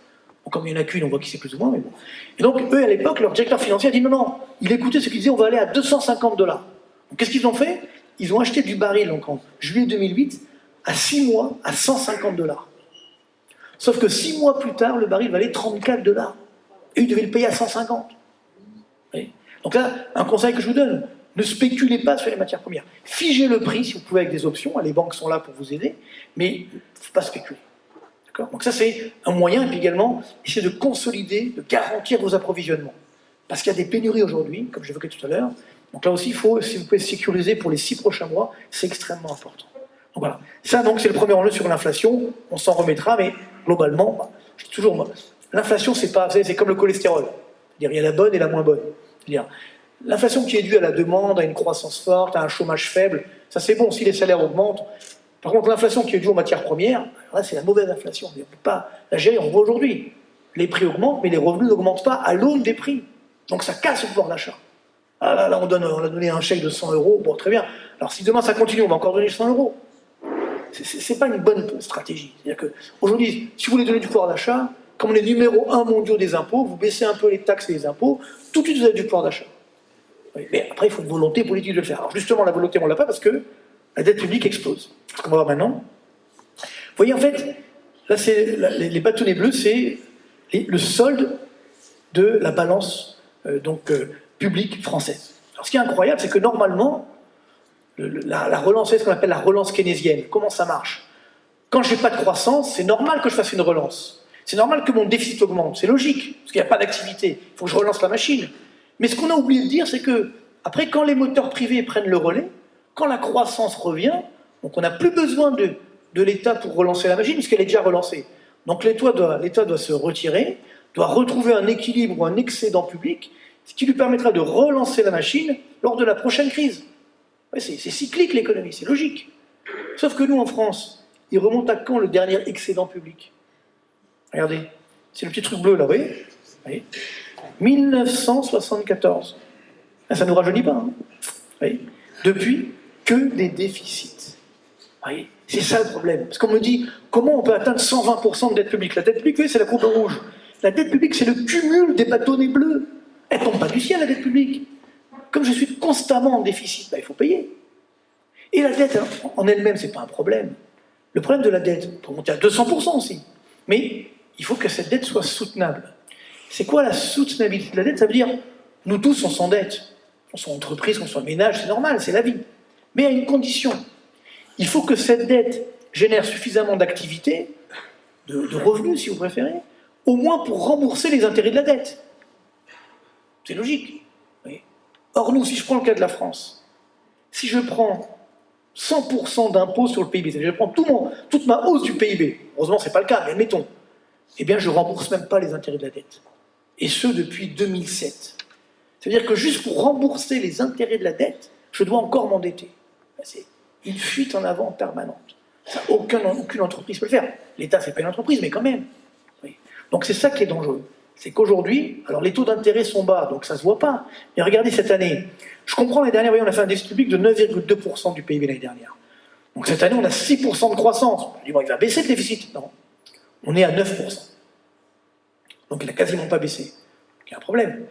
A: Comme il n'y en a qu'une, on voit qui c'est plus ou moins, mais bon. Et donc, eux, à l'époque, leur directeur financier a dit non, il écoutait ce qu'ils disaient, on va aller à 250 $. Donc, qu'est-ce qu'ils ont fait ? Ils ont acheté du baril, donc en juillet 2008, à 6 mois, à 150 $. Sauf que 6 mois plus tard, le baril valait 34 $. Et ils devaient le payer à 150. Oui. Donc là, un conseil que je vous donne, Ne spéculez pas sur les matières premières. Figez le prix, si vous pouvez, avec des options. Les banques sont là pour vous aider, mais il ne faut pas spéculer. Donc ça, c'est un moyen. Et puis également, essayer de consolider, de garantir vos approvisionnements. Parce qu'il y a des pénuries aujourd'hui, comme j'évoquais tout à l'heure. Donc là aussi, il faut, si vous pouvez sécuriser pour les 6 prochains mois, c'est extrêmement important. Donc voilà. Ça, donc, c'est le premier enjeu sur l'inflation. On s'en remettra, mais globalement, je dis toujours, l'inflation, c'est pas, c'est comme le cholestérol. C'est-à-dire, il y a la bonne et la moins bonne. C'est-à-dire, l'inflation qui est due à la demande, à une croissance forte, à un chômage faible, ça c'est bon si les salaires augmentent. Par contre, l'inflation qui est due aux matières premières, là, c'est la mauvaise inflation. On ne peut pas la gérer, on voit aujourd'hui. Les prix augmentent, mais les revenus n'augmentent pas à l'aune des prix. Donc ça casse le pouvoir d'achat. Ah là, on a donné un chèque de 100 euros, bon, très bien. Alors si demain ça continue, on va encore donner 100 euros. C'est pas une bonne stratégie. C'est-à-dire qu'aujourd'hui, si vous voulez donner du pouvoir d'achat, comme on est numéro 1 mondial des impôts, vous baissez un peu les taxes et les impôts, tout de suite vous avez du pouvoir d'achat. Oui, mais après, il faut une volonté politique de le faire. Alors justement, la volonté, on ne l'a pas parce que la dette publique explose. Ce qu'on va voir maintenant. Vous voyez, en fait, là, les bâtonnets bleus, c'est le solde de la balance publique française. Alors ce qui est incroyable, c'est que normalement, la relance, c'est ce qu'on appelle la relance keynésienne. Comment ça marche? Quand je n'ai pas de croissance, c'est normal que je fasse une relance. C'est normal que mon déficit augmente. C'est logique, parce qu'il n'y a pas d'activité. Il faut que je relance la machine. Mais ce qu'on a oublié de dire, c'est que, après, quand les moteurs privés prennent le relais, quand la croissance revient, donc on n'a plus besoin de l'État pour relancer la machine, puisqu'elle est déjà relancée. Donc l'État doit se retirer, doit retrouver un équilibre ou un excédent public, ce qui lui permettra de relancer la machine lors de la prochaine crise. Ouais, c'est cyclique l'économie, c'est logique. Sauf que nous, en France, il remonte à quand le dernier excédent public? Regardez, c'est le petit truc bleu là, vous voyez 1974. Ça ne nous rajeunit pas. Hein. Oui. Depuis, que des déficits. Oui. C'est ça le problème. Parce qu'on me dit, comment on peut atteindre 120% de dette publique? La dette publique, c'est la courbe rouge. La dette publique, c'est le cumul des bâtonnets bleus. Elle ne tombe pas du ciel, la dette publique. Comme je suis constamment en déficit, il faut payer. Et la dette, en elle-même, ce n'est pas un problème. Le problème de la dette, on peut monter à 200% aussi. Mais il faut que cette dette soit soutenable. C'est quoi la soutenabilité de la dette? Ça veut dire, nous tous, on s'endette. Qu'on soit entreprise, qu'on soit ménage, c'est normal, c'est la vie. Mais à une condition. Il faut que cette dette génère suffisamment d'activité, de revenus si vous préférez, au moins pour rembourser les intérêts de la dette. C'est logique. Oui. Or nous, si je prends le cas de la France, si je prends 100% d'impôts sur le PIB, c'est-à-dire je prends toute ma hausse du PIB, heureusement ce n'est pas le cas, mais admettons, eh bien je ne rembourse même pas les intérêts de la dette. Et ce, depuis 2007. C'est-à-dire que juste pour rembourser les intérêts de la dette, je dois encore m'endetter. C'est une fuite en avant permanente. Ça, aucune entreprise peut le faire. L'État, c'est pas une entreprise, mais quand même. Oui. Donc c'est ça qui est dangereux. C'est qu'aujourd'hui, alors les taux d'intérêt sont bas, donc ça ne se voit pas. Mais regardez cette année. Je comprends l'année dernière, on a fait un déficit public de 9,2% du PIB l'année dernière. Donc cette année, on a 6% de croissance. On dit, bon, il va baisser le déficit. Non. On est à 9%. Donc il n'a quasiment pas baissé. Donc il y a un problème.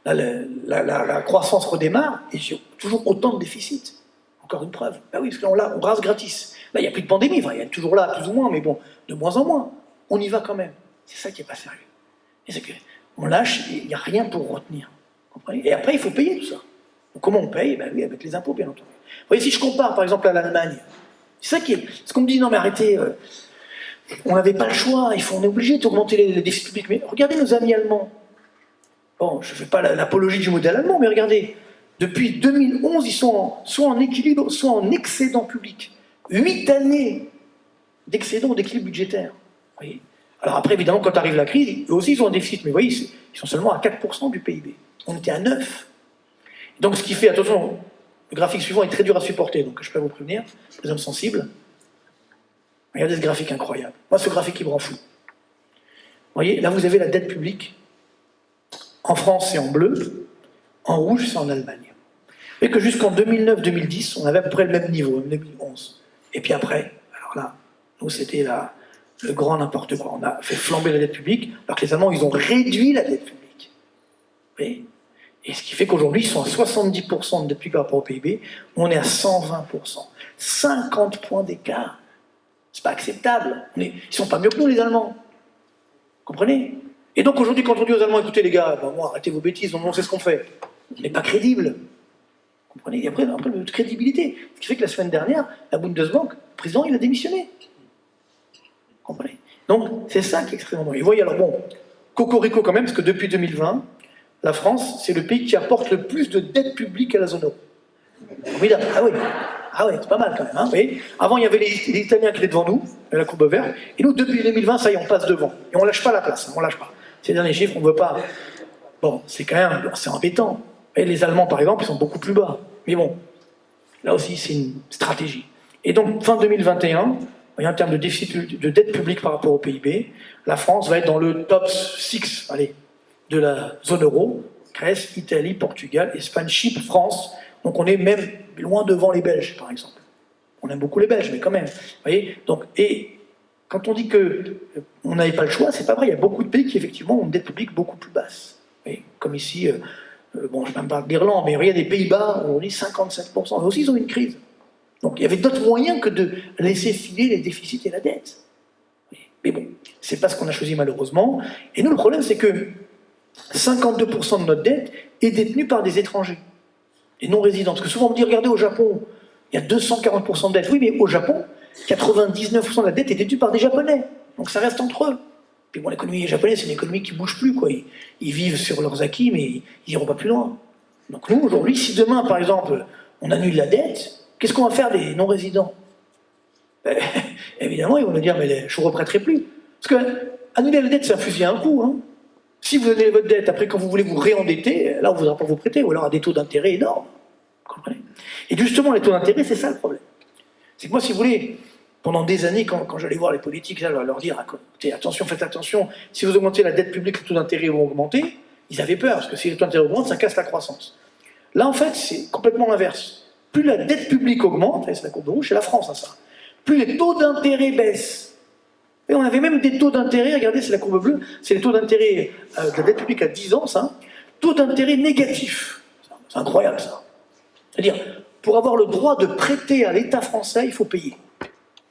A: La croissance redémarre et j'ai toujours autant de déficit. Encore une preuve. Ben oui, parce que là, on rase gratis. Là, il n'y a plus de pandémie. Enfin, il y a toujours là, plus ou moins, mais bon, de moins en moins. On y va quand même. C'est ça qui n'est pas sérieux. Et c'est qu'on lâche, il n'y a rien pour retenir. Vous comprenez? Et après, il faut payer tout ça. Donc, comment on paye? Ben oui, avec les impôts, bien entendu. Vous voyez, si je compare, par exemple, à l'Allemagne, c'est ça qui est... Parce qu'on me dit, non, mais arrêtez, on n'avait pas le choix, on est obligé d'augmenter les déficits publics. Mais regardez nos amis allemands. Bon, je ne fais pas l'apologie du modèle allemand, mais regardez, depuis 2011, ils sont soit en équilibre, soit en excédent public. 8 années d'excédent ou d'équilibre budgétaire. Vous voyez? Alors après, évidemment, quand arrive la crise, eux aussi, ils ont un déficit, mais vous voyez, ils sont seulement à 4% du PIB. On était à 9%. Donc ce qui fait, attention, le graphique suivant est très dur à supporter, donc je peux vous prévenir, les hommes sensibles. Regardez ce graphique incroyable. Moi, ce graphique, il me rend fou. Vous voyez, là, vous avez la dette publique. En France, c'est en bleu. En rouge, c'est en Allemagne. Vous voyez que jusqu'en 2009-2010, on avait à peu près le même niveau, en 2011. Et puis après, alors là, nous, c'était le grand n'importe quoi. On a fait flamber la dette publique, alors que les Allemands, ils ont réduit la dette publique. Vous voyez? Et ce qui fait qu'aujourd'hui, ils sont à 70% de dette publique par rapport au PIB. Nous, on est à 120%. 50 points d'écart. C'est pas acceptable. Ils sont pas mieux que nous, les Allemands. Vous comprenez? Et donc aujourd'hui, quand on dit aux Allemands, écoutez les gars, moi, arrêtez vos bêtises, on sait ce qu'on fait. On n'est pas crédible. Comprenez? Il y a un problème de crédibilité. Ce qui fait que la semaine dernière, la Bundesbank, le président, il a démissionné. Comprenez? Donc, c'est ça qui est extrêmement bon. Et vous voyez, alors bon, cocorico quand même, parce que depuis 2020, la France, c'est le pays qui apporte le plus de dette publique à la zone euro. Formidable. Ah oui, c'est pas mal quand même. Hein, vous voyez, avant, il y avait les Italiens qui étaient devant nous, la courbe verte, et nous, depuis 2020, ça y est, on passe devant. Et on lâche pas la place, on lâche pas. Ces derniers chiffres, on ne veut pas... Bon, c'est quand même, c'est embêtant. Et les Allemands, par exemple, ils sont beaucoup plus bas. Mais bon, là aussi, c'est une stratégie. Et donc, fin 2021, en termes de déficit de dette publique par rapport au PIB, la France va être dans le top 6, allez, de la zone euro. Grèce, Italie, Portugal, Espagne, Chypre, France. Donc on est même loin devant les Belges, par exemple. On aime beaucoup les Belges, mais quand même. Vous voyez? Donc, et quand on dit qu'on n'avait pas le choix, c'est pas vrai. Il y a beaucoup de pays qui, effectivement, ont une dette publique beaucoup plus basse. Vous voyez? Comme ici, bon, je ne parle pas de l'Irlande, mais regardez, des Pays-Bas, on dit 57%. Eux aussi, ils ont une crise. Donc il y avait d'autres moyens que de laisser filer les déficits et la dette. Mais bon, c'est pas ce qu'on a choisi malheureusement. Et nous, le problème, c'est que 52% de notre dette est détenue par des étrangers et non résidents. Parce que souvent on me dit, regardez au Japon, il y a 240% de dette. Oui, mais au Japon, 99% de la dette est détenue par des Japonais. Donc ça reste entre eux. Puis bon, l'économie japonaise, c'est une économie qui ne bouge plus, quoi. Ils vivent sur leurs acquis, mais ils n'iront pas plus loin. Donc nous, aujourd'hui, si demain, par exemple, on annule la dette, qu'est-ce qu'on va faire des non-résidents? Évidemment, ils vont nous dire, mais je ne vous reprêterai plus. Parce que annuler la dette, c'est un fusil à un coup. Hein. Si vous annulez votre dette, après, quand vous voulez vous réendetter, là, on ne voudra pas vous prêter, ou alors à des taux d'intérêt énormes. Vous comprenez? Et justement, les taux d'intérêt, c'est ça le problème. C'est que moi, si vous voulez, pendant des années, quand j'allais voir les politiques, là, leur dire, écoutez, attention, faites attention, si vous augmentez la dette publique, les taux d'intérêt vont augmenter, ils avaient peur, parce que si les taux d'intérêt augmentent, ça casse la croissance. Là, en fait, c'est complètement l'inverse. Plus la dette publique augmente, c'est la courbe rouge, c'est la France, hein, ça, plus les taux d'intérêt baissent. Et on avait même des taux d'intérêt, regardez, c'est la courbe bleue, c'est les taux d'intérêt de la dette publique à 10 ans, ça, taux d'intérêt négatif. C'est incroyable, ça. C'est-à-dire, pour avoir le droit de prêter à l'État français, il faut payer.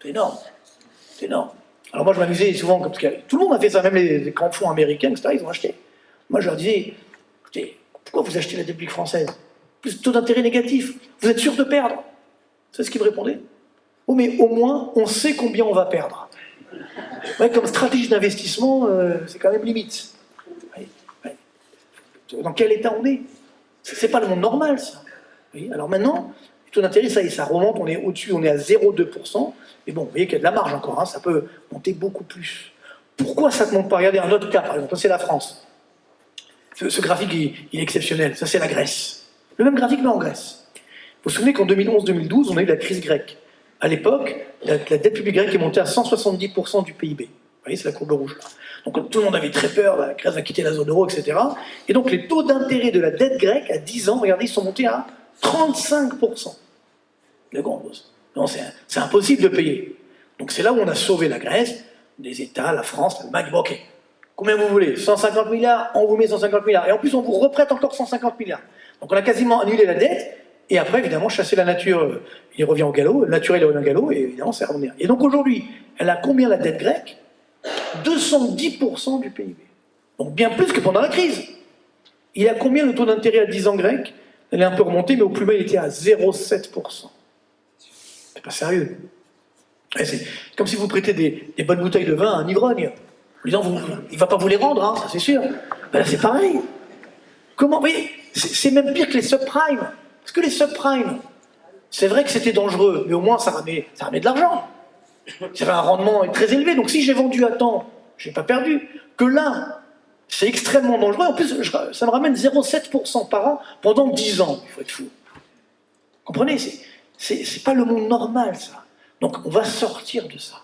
A: C'est énorme. C'est énorme. Alors moi, je m'amusais souvent, parce que tout le monde a fait ça, même les grands fonds américains, etc., ils ont acheté. Moi, je leur disais, écoutez, pourquoi vous achetez la dette publique française? Plus de taux d'intérêt négatif. Vous êtes sûr de perdre? C'est ce qu'ils me répondaient. Oh, mais au moins, on sait combien on va perdre. Ouais, comme stratégie d'investissement, c'est quand même limite. Ouais, ouais. Dans quel état on est? C'est pas le monde normal, ça. Oui, alors maintenant, le taux d'intérêt, ça remonte, on est au-dessus, on est à 0,2%. Mais bon, vous voyez qu'il y a de la marge encore, hein, ça peut monter beaucoup plus. Pourquoi ça ne monte pas? Regardez un autre cas, par exemple, c'est la France. Ce graphique, il est exceptionnel. Ça, c'est la Grèce. Le même graphique, mais en Grèce. Vous vous souvenez qu'en 2011-2012, on a eu la crise grecque. À l'époque, la dette publique grecque est montée à 170% du PIB. Vous voyez, c'est la courbe rouge là. Donc tout le monde avait très peur, la Grèce va quitter la zone euro, etc. Et donc les taux d'intérêt de la dette grecque à 10 ans, regardez, ils sont montés à 35%. Le grand boss. Non, c'est impossible de payer. Donc c'est là où on a sauvé la Grèce, les États, la France, l'Allemagne. Bon, ok, combien vous voulez? 150 milliards, on vous met 150 milliards. Et en plus, on vous reprête encore 150 milliards. Donc on a quasiment annulé la dette. Et après, évidemment, chasser la nature, il revient au galop, le naturel revient au galop, et évidemment, ça revient. Et donc aujourd'hui, elle a combien la dette grecque? 210% du PIB. Donc bien plus que pendant la crise. Il a combien le taux d'intérêt à 10 ans grec? Elle est un peu remontée, mais au plus bas, il était à 0,7%. C'est pas sérieux. C'est comme si vous prêtez des bonnes bouteilles de vin à un ivrogne. En disant, il ne va pas vous les rendre, hein, ça c'est sûr. Ben là, c'est pareil. Comment? Vous voyez, c'est même pire que les subprimes. Parce que les subprimes, c'est vrai que c'était dangereux, mais au moins ça ramenait de l'argent. Ça avait un rendement très élevé, donc si j'ai vendu à temps, je n'ai pas perdu. Que là, c'est extrêmement dangereux. En plus, ça me ramène 0,7% par an pendant 10 ans. Il faut être fou. Vous comprenez? C'est pas le monde normal, ça. Donc on va sortir de ça.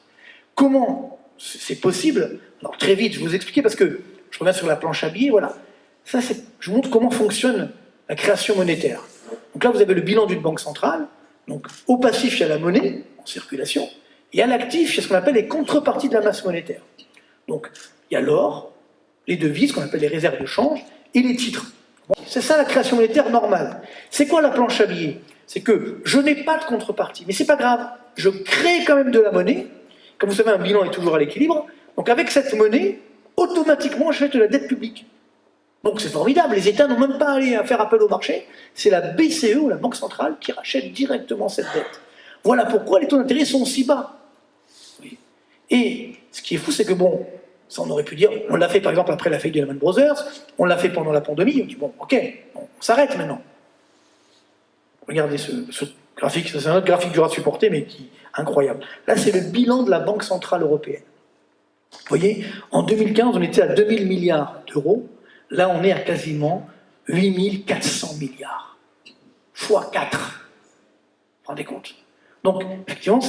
A: Comment c'est possible? Alors très vite, je vais vous expliquer, parce que je reviens sur la planche à billets, voilà. Ça, je vous montre comment fonctionne la création monétaire. Donc là, vous avez le bilan d'une banque centrale. Donc au passif, il y a la monnaie en circulation. Et à l'actif, il y a ce qu'on appelle les contreparties de la masse monétaire. Donc il y a l'or, les devises, qu'on appelle les réserves de change, et les titres. Bon, c'est ça la création monétaire normale. C'est quoi la planche à billets? C'est que je n'ai pas de contrepartie. Mais c'est pas grave. Je crée quand même de la monnaie. Comme vous savez, un bilan est toujours à l'équilibre. Donc avec cette monnaie, automatiquement, j'achète de la dette publique. Donc c'est formidable, les États n'ont même pas allé à faire appel au marché, c'est la BCE ou la Banque centrale qui rachète directement cette dette. Voilà pourquoi les taux d'intérêt sont si bas. Oui. Et ce qui est fou, c'est que bon, ça on aurait pu dire, on l'a fait par exemple après la faillite de Lehman Brothers, on l'a fait pendant la pandémie, on dit bon, ok, on s'arrête maintenant. Regardez ce graphique, c'est un autre graphique dur à supporter, mais qui est incroyable. Là, c'est le bilan de la Banque Centrale Européenne. Vous voyez, en 2015, on était à 2000 milliards d'euros. Là, on est à quasiment 8400 milliards. Fois 4. Vous vous rendez compte? Donc, effectivement,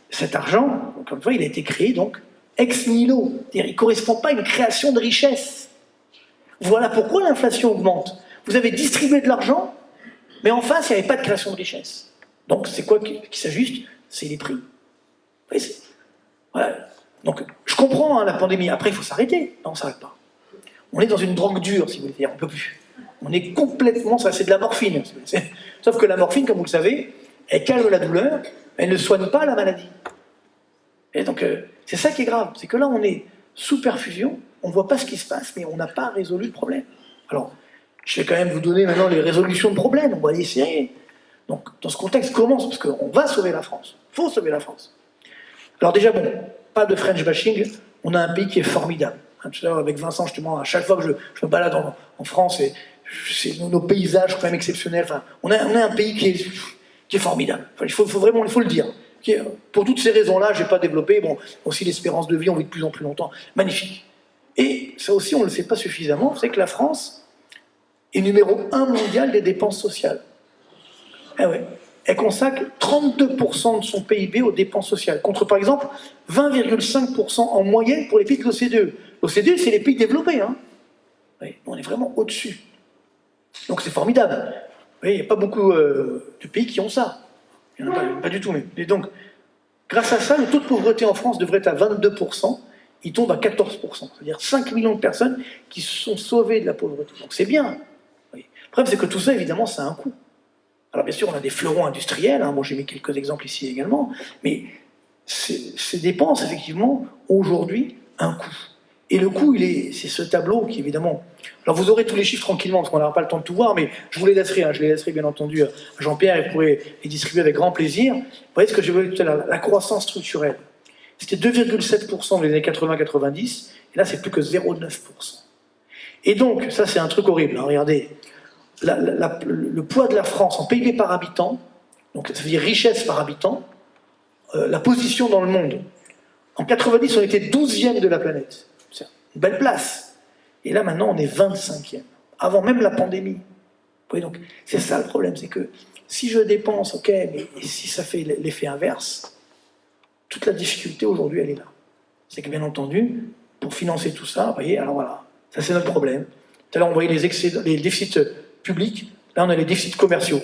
A: cet argent, comme vous voyez, il a été créé donc ex nihilo. C'est-à-dire, il ne correspond pas à une création de richesse. Voilà pourquoi l'inflation augmente. Vous avez distribué de l'argent, mais en face, il n'y avait pas de création de richesse. Donc, c'est quoi qui s'ajuste? C'est les prix. Vous voyez, voilà. Donc, je comprends hein, la pandémie. Après, il faut s'arrêter. Non, on ne s'arrête pas. On est dans une drogue dure, si vous voulez dire. On ne peut plus. On est complètement... Ça, c'est de la morphine. Sauf que la morphine, comme vous le savez, elle calme la douleur, elle ne soigne pas la maladie. Et donc, c'est ça qui est grave. C'est que là, on est sous perfusion, on ne voit pas ce qui se passe, mais on n'a pas résolu le problème. Alors, je vais quand même vous donner maintenant les résolutions de problèmes. On va les essayer. Donc, dans ce contexte, comment? Parce qu'on va sauver la France. Il faut sauver la France. Alors déjà, bon, pas de French bashing. On a un pays qui est formidable. Tout à l'heure, avec Vincent, justement, à chaque fois que je me balade en France, nos paysages sont quand même exceptionnels. Enfin, on a un pays qui est formidable. Enfin, il faut vraiment le dire. Pour toutes ces raisons-là, je n'ai pas développé. Bon, aussi l'espérance de vie, on vit de plus en plus longtemps. Magnifique. Et ça aussi, on ne le sait pas suffisamment. Vous savez que la France est numéro 1 mondial des dépenses sociales. Eh ouais. Elle consacre 32% de son PIB aux dépenses sociales, contre par exemple 20,5% en moyenne pour les pays de l'OCDE. L'OCDE, c'est les pays développés. Hein. Oui, on est vraiment au-dessus. Donc c'est formidable. Oui, il n'y a pas beaucoup de pays qui ont ça. Il n'y en a pas du tout. Mais donc, grâce à ça, le taux de pauvreté en France devrait être à 22%. Il tombe à 14%. C'est-à-dire 5 millions de personnes qui sont sauvées de la pauvreté. Donc c'est bien. Oui. Le problème, c'est que tout ça, évidemment, ça a un coût. Alors bien sûr, on a des fleurons industriels, hein. Bon, j'ai mis quelques exemples ici également, mais ces dépenses, effectivement, ont aujourd'hui un coût. Et le coût, c'est ce tableau qui, évidemment... Alors vous aurez tous les chiffres tranquillement, parce qu'on n'aura pas le temps de tout voir, mais je vous les laisserai, hein. Je les laisserai bien entendu à Jean-Pierre, et vous pourrez les distribuer avec grand plaisir. Vous voyez ce que j'ai vu tout à l'heure, la croissance structurelle. C'était 2,7% dans les années 80-90, et là c'est plus que 0,9%. Et donc, ça c'est un truc horrible, hein. Regardez... le poids de la France en PIB par habitant, donc ça veut dire richesse par habitant, la position dans le monde. En 90, on était 12e de la planète. C'est une belle place. Et là, maintenant, on est 25e. Avant même la pandémie. Vous voyez, donc, c'est ça le problème, c'est que si je dépense, ok, mais si ça fait l'effet inverse, toute la difficulté aujourd'hui, elle est là. C'est que, bien entendu, pour financer tout ça, vous voyez, alors voilà, ça c'est notre problème. Tout à l'heure, on voyait les déficits publics, là on a les déficits commerciaux.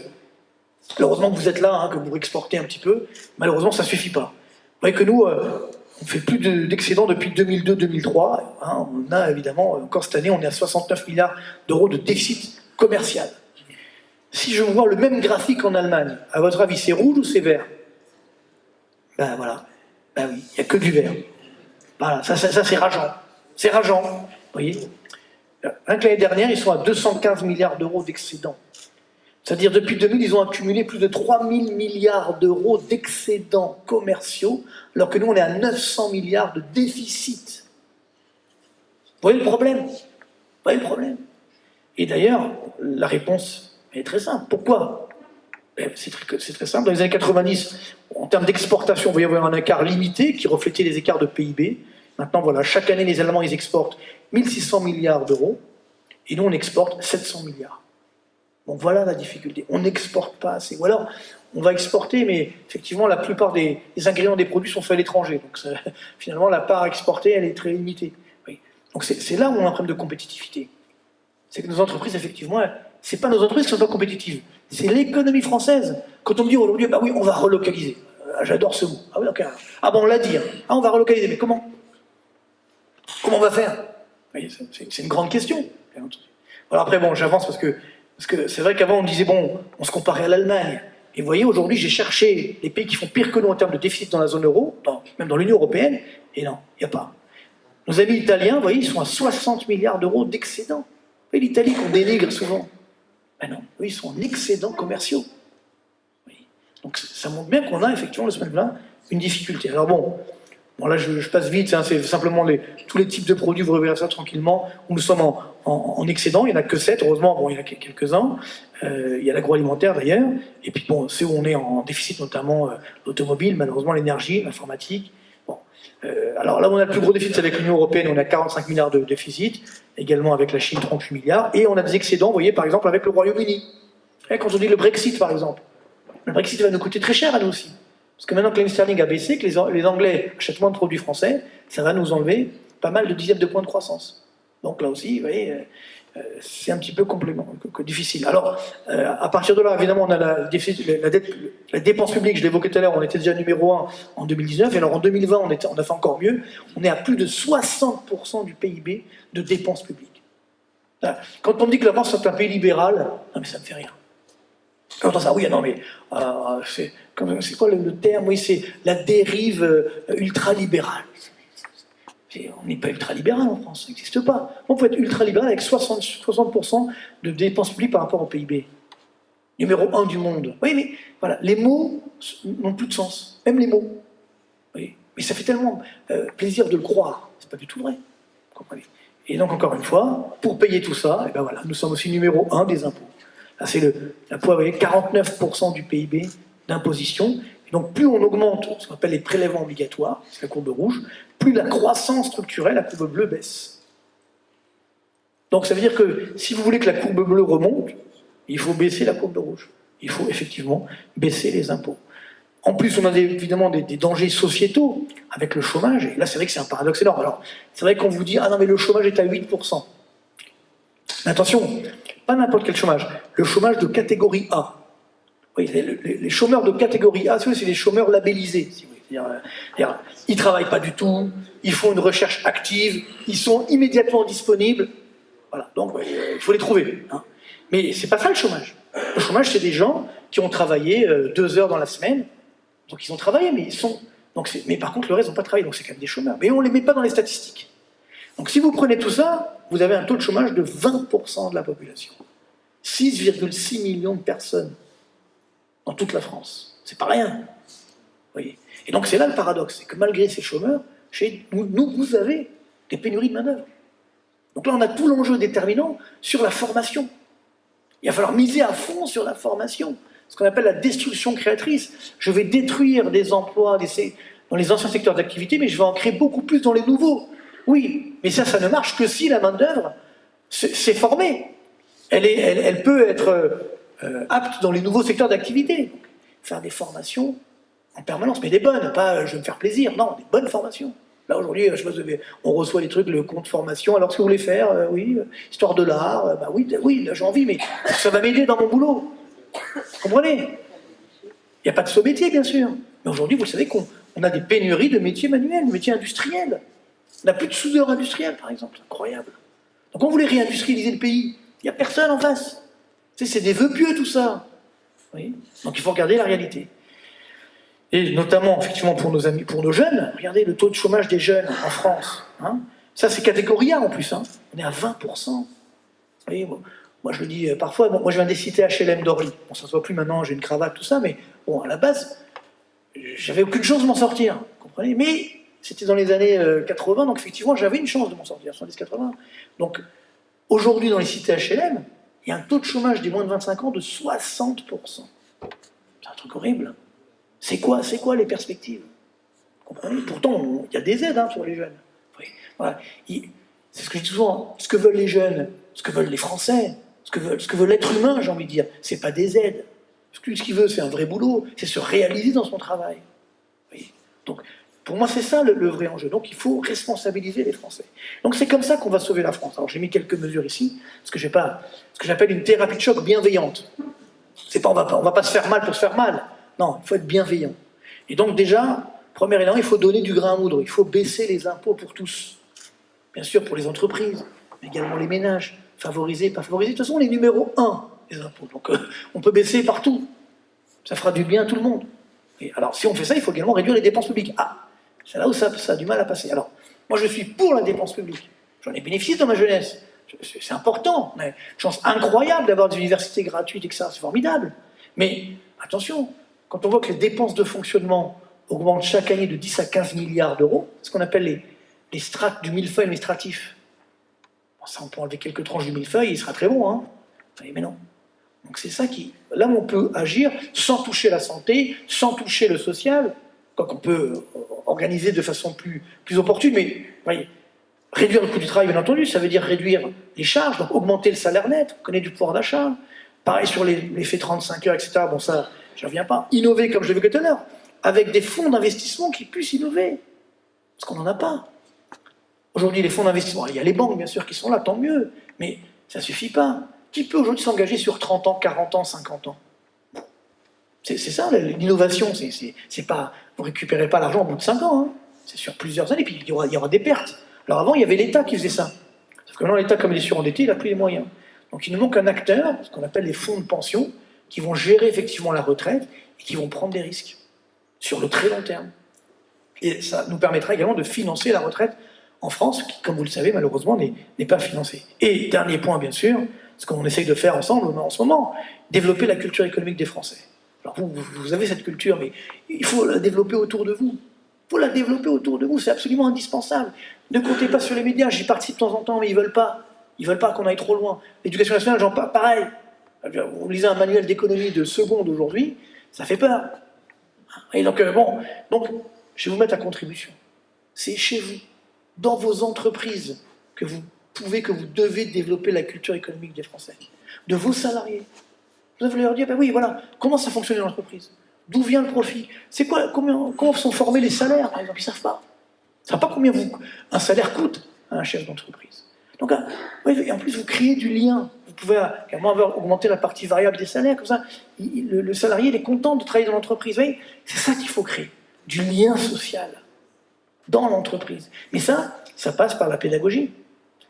A: Heureusement que vous êtes là, hein, que vous exportez un petit peu, malheureusement ça ne suffit pas. Vous voyez que nous, on ne fait plus d'excédents depuis 2002-2003, hein, on a évidemment, encore cette année, on est à 69 milliards d'euros de déficit commercial. Si je vois le même graphique en Allemagne, à votre avis, c'est rouge ou c'est vert? Ben voilà, ben oui, il n'y a que du vert. Voilà, ça c'est rageant. C'est rageant, vous voyez. Rien que l'année dernière, ils sont à 215 milliards d'euros d'excédents. C'est-à-dire, depuis 2000, ils ont accumulé plus de 3000 milliards d'euros d'excédents commerciaux, alors que nous, on est à 900 milliards de déficit. Vous voyez le problème? Vous voyez le problème? Et d'ailleurs, la réponse est très simple. Pourquoi? C'est très simple. Dans les années 90, en termes d'exportation, vous voyez avoir un écart limité qui reflétait les écarts de PIB. Maintenant, voilà, chaque année, les Allemands, ils exportent 1600 milliards d'euros, et nous, on exporte 700 milliards. Donc voilà la difficulté. On n'exporte pas assez. Ou alors, on va exporter, mais effectivement, la plupart des ingrédients des produits sont faits à l'étranger. Donc finalement, la part exportée, elle est très limitée. Oui. Donc c'est là où on a un problème de compétitivité. C'est que nos entreprises, effectivement, c'est pas nos entreprises qui sont pas compétitives. C'est l'économie française. Quand on me dit aujourd'hui, bah oui, on va relocaliser. J'adore ce mot. Ah oui, ok. Ah bon, on l'a dit. Hein. Ah, on va relocaliser. Mais comment? Comment on va faire? C'est une grande question. Alors après, bon, j'avance parce que c'est vrai qu'avant, on disait, bon, on se comparait à l'Allemagne. Et vous voyez, aujourd'hui, j'ai cherché les pays qui font pire que nous en termes de déficit dans la zone euro, même dans l'Union européenne, et non, il n'y a pas. Nos amis italiens, vous voyez, ils sont à 60 milliards d'euros d'excédent. voyez l'Italie qu'on dénigre souvent. Ben non, eux, ils sont en excédents commerciaux. Oui. Donc ça montre bien qu'on a effectivement, de ce point de vue-là, une difficulté. Alors bon là je passe vite, hein, c'est simplement tous les types de produits, vous reverrez ça tranquillement, où nous sommes en excédent, il n'y en a que 7, heureusement, bon, il y en a quelques-uns, il y a l'agroalimentaire d'ailleurs, et puis bon, c'est où on est en déficit, notamment l'automobile, malheureusement l'énergie, l'informatique. Bon. Alors là où on a le plus gros déficit, c'est avec l'Union Européenne, on a 45 milliards de déficit, également avec la Chine 38 milliards, et on a des excédents, vous voyez, par exemple avec le Royaume-Uni. Quand on dit le Brexit, par exemple, le Brexit va nous coûter très cher à nous aussi. Parce que maintenant que l'Indice sterling a baissé, que les Anglais achètent moins de produits français, ça va nous enlever pas mal de dixièmes de points de croissance. Donc là aussi, vous voyez, c'est un petit peu difficile. Alors, à partir de là, évidemment, on a la dépense publique, je l'évoquais tout à l'heure, on était déjà numéro 1 en 2019, et alors en 2020, on a fait encore mieux, on est à plus de 60% du PIB de dépenses publiques. Quand on me dit que la France est un pays libéral, non mais ça ne me fait rien. Quand on entend ça, oui, non mais c'est quoi le terme? Oui, c'est la dérive ultralibérale. On n'est pas ultralibéral en France, ça n'existe pas. On peut être ultralibéral avec 60% de dépenses publiques par rapport au PIB. Numéro 1 du monde. Oui, mais voilà, les mots n'ont plus de sens. Même les mots. Oui. Mais ça fait tellement plaisir de le croire. C'est pas du tout vrai. Vous comprenez? Et donc, encore une fois, pour payer tout ça, et ben voilà, nous sommes aussi numéro 1 des impôts. Là, c'est l'impôt, vous voyez, 49% du PIB d'imposition. Et donc, plus on augmente ce qu'on appelle les prélèvements obligatoires, c'est la courbe rouge, plus la croissance structurelle, la courbe bleue, baisse. Donc, ça veut dire que si vous voulez que la courbe bleue remonte, il faut baisser la courbe rouge. Il faut effectivement baisser les impôts. En plus, on a évidemment des dangers sociétaux avec le chômage. Et là, c'est vrai que c'est un paradoxe énorme. Alors, c'est vrai qu'on vous dit « Ah non, mais le chômage est à 8%. » Mais attention, pas n'importe quel chômage. Le chômage de catégorie A. Oui, les chômeurs de catégorie A, c'est les chômeurs labellisés. Si vous voulez. C'est-à-dire, ils ne travaillent pas du tout, ils font une recherche active, ils sont immédiatement disponibles. Voilà, donc il faut les trouver. Hein. Mais c'est pas ça le chômage. Le chômage, c'est des gens qui ont travaillé 2 heures dans la semaine. Donc ils ont travaillé, mais ils sont. Mais par contre, le reste n'ont pas travaillé, donc c'est quand même des chômeurs. Mais on ne les met pas dans les statistiques. Donc si vous prenez tout ça, vous avez un taux de chômage de 20% de la population. 6,6 millions de personnes dans toute la France. C'est pas rien. Vous voyez. Et donc c'est là le paradoxe, c'est que malgré ces chômeurs, chez nous, vous avez des pénuries de main-d'œuvre. Donc là, on a tout l'enjeu déterminant sur la formation. Il va falloir miser à fond sur la formation, ce qu'on appelle la destruction créatrice. Je vais détruire des emplois dans les anciens secteurs d'activité, mais je vais en créer beaucoup plus dans les nouveaux. Oui, mais ça ne marche que si la main-d'œuvre s'est formée. Elle peut être apte dans les nouveaux secteurs d'activité. Faire des formations en permanence, mais des bonnes, pas je vais me faire plaisir, non, des bonnes formations. Là aujourd'hui, je sais pas, on reçoit des trucs, le compte formation, alors ce que vous voulez faire, oui, histoire de l'art, bah oui, là j'ai envie, mais ça va m'aider dans mon boulot. Vous comprenez? Il n'y a pas de saut métier, bien sûr. Mais aujourd'hui, vous le savez qu'on a des pénuries de métiers manuels, de métiers industriels. On n'a plus de soudeurs industriels, par exemple, incroyable. Donc on voulait réindustrialiser le pays, il n'y a personne en face. C'est des vœux pieux tout ça. Oui. Donc il faut regarder la réalité. Et notamment, effectivement, pour nos amis, pour nos jeunes, regardez le taux de chômage des jeunes en France. Hein. Ça, c'est catégorie A en plus. Hein. On est à 20%. Vous voyez, moi, je le dis parfois, moi, je viens des cités HLM d'Orly. Bon, ça ne se voit plus maintenant, j'ai une cravate, tout ça, mais bon, à la base, j'avais aucune chance de m'en sortir. Vous comprenez? Mais c'était dans les années 80, donc effectivement, j'avais une chance de m'en sortir, 70-80. Donc, aujourd'hui, dans les cités HLM, il y a un taux de chômage des moins de 25 ans de 60%. C'est un truc horrible. C'est quoi les perspectives? Vous comprenez? Pourtant, il y a des aides pour les jeunes. Voilà. C'est ce que je dis souvent. Ce que veulent les jeunes, ce que veulent les Français, ce que veut l'être humain, j'ai envie de dire, c'est pas des aides. Ce qu'il veut, c'est un vrai boulot, c'est se réaliser dans son travail. Oui. Donc, pour moi, c'est ça le vrai enjeu. Donc, il faut responsabiliser les Français. Donc, c'est comme ça qu'on va sauver la France. Alors, j'ai mis quelques mesures ici, ce que j'appelle une thérapie de choc bienveillante. C'est pas, on va pas se faire mal pour se faire mal. Non, il faut être bienveillant. Et donc déjà, premier élément, il faut donner du grain à moudre. Il faut baisser les impôts pour tous. Bien sûr, pour les entreprises, mais également les ménages. Favoriser, pas favoriser. De toute façon, on est numéro 1 des impôts. Donc on peut baisser partout. Ça fera du bien à tout le monde. Et alors, si on fait ça, il faut également réduire les dépenses publiques. Ah, c'est là où ça a du mal à passer. Alors, moi, je suis pour la dépense publique. J'en ai bénéficié dans ma jeunesse. C'est important. On a une chance incroyable d'avoir des universités gratuites, etc. C'est formidable. Mais attention, quand on voit que les dépenses de fonctionnement augmentent chaque année de 10 à 15 milliards d'euros, ce qu'on appelle les strates du millefeuille administratif. Bon, ça, on peut enlever quelques tranches du millefeuille, il sera très bon, hein. Mais non. Donc c'est ça qui... Là où on peut agir sans toucher la santé, sans toucher le social, quoi qu'on peut organiser de façon plus opportune, mais voyez, réduire le coût du travail, bien entendu, ça veut dire réduire les charges, donc augmenter le salaire net, on connaît du pouvoir d'achat. Pareil sur l'effet 35 heures, etc. Bon, ça, je ne reviens pas. Innover, comme je l'ai vu tout à l'heure, avec des fonds d'investissement qui puissent innover. Parce qu'on n'en a pas. Aujourd'hui, les fonds d'investissement, il y a les banques, bien sûr, qui sont là, tant mieux, mais ça ne suffit pas. Qui peut aujourd'hui s'engager sur 30 ans, 40 ans, 50 ans? C'est ça, l'innovation. C'est pas, vous ne récupérez pas l'argent au bout de 5 ans. Hein. C'est sur plusieurs années, puis il y aura des pertes. Alors avant, il y avait l'État qui faisait ça. Sauf que maintenant, l'État, comme il est surendetté, il n'a plus les moyens. Donc il nous manque un acteur, ce qu'on appelle les fonds de pension, qui vont gérer effectivement la retraite et qui vont prendre des risques sur le très long terme. Et ça nous permettra également de financer la retraite en France, qui, comme vous le savez, malheureusement, n'est pas financée. Et dernier point, bien sûr, ce qu'on essaye de faire ensemble en ce moment, développer la culture économique des Français. Alors vous avez cette culture, mais il faut la développer autour de vous. Il faut la développer autour de vous, c'est absolument indispensable. Ne comptez pas sur les médias, j'y participe de temps en temps, mais ils ne veulent pas. Ils ne veulent pas qu'on aille trop loin. L'éducation nationale, j'en parle pareil. Vous lisez un manuel d'économie de seconde aujourd'hui, ça fait peur. Et donc, donc, je vais vous mettre à contribution. C'est chez vous, dans vos entreprises, que vous devez développer la culture économique des Français. De vos salariés. Vous devez leur dire, ben oui, voilà, comment ça fonctionne dans l'entreprise? D'où vient le profit? C'est quoi, comment sont formés les salaires, par exemple? Ils ne savent pas. Ils ne savent pas combien un salaire coûte à un chef d'entreprise. Donc, et en plus, vous créez du lien. Vous pouvez également augmenter la partie variable des salaires, comme ça, le salarié il est content de travailler dans l'entreprise. Vous voyez, c'est ça qu'il faut créer, du lien social dans l'entreprise. Mais ça passe par la pédagogie,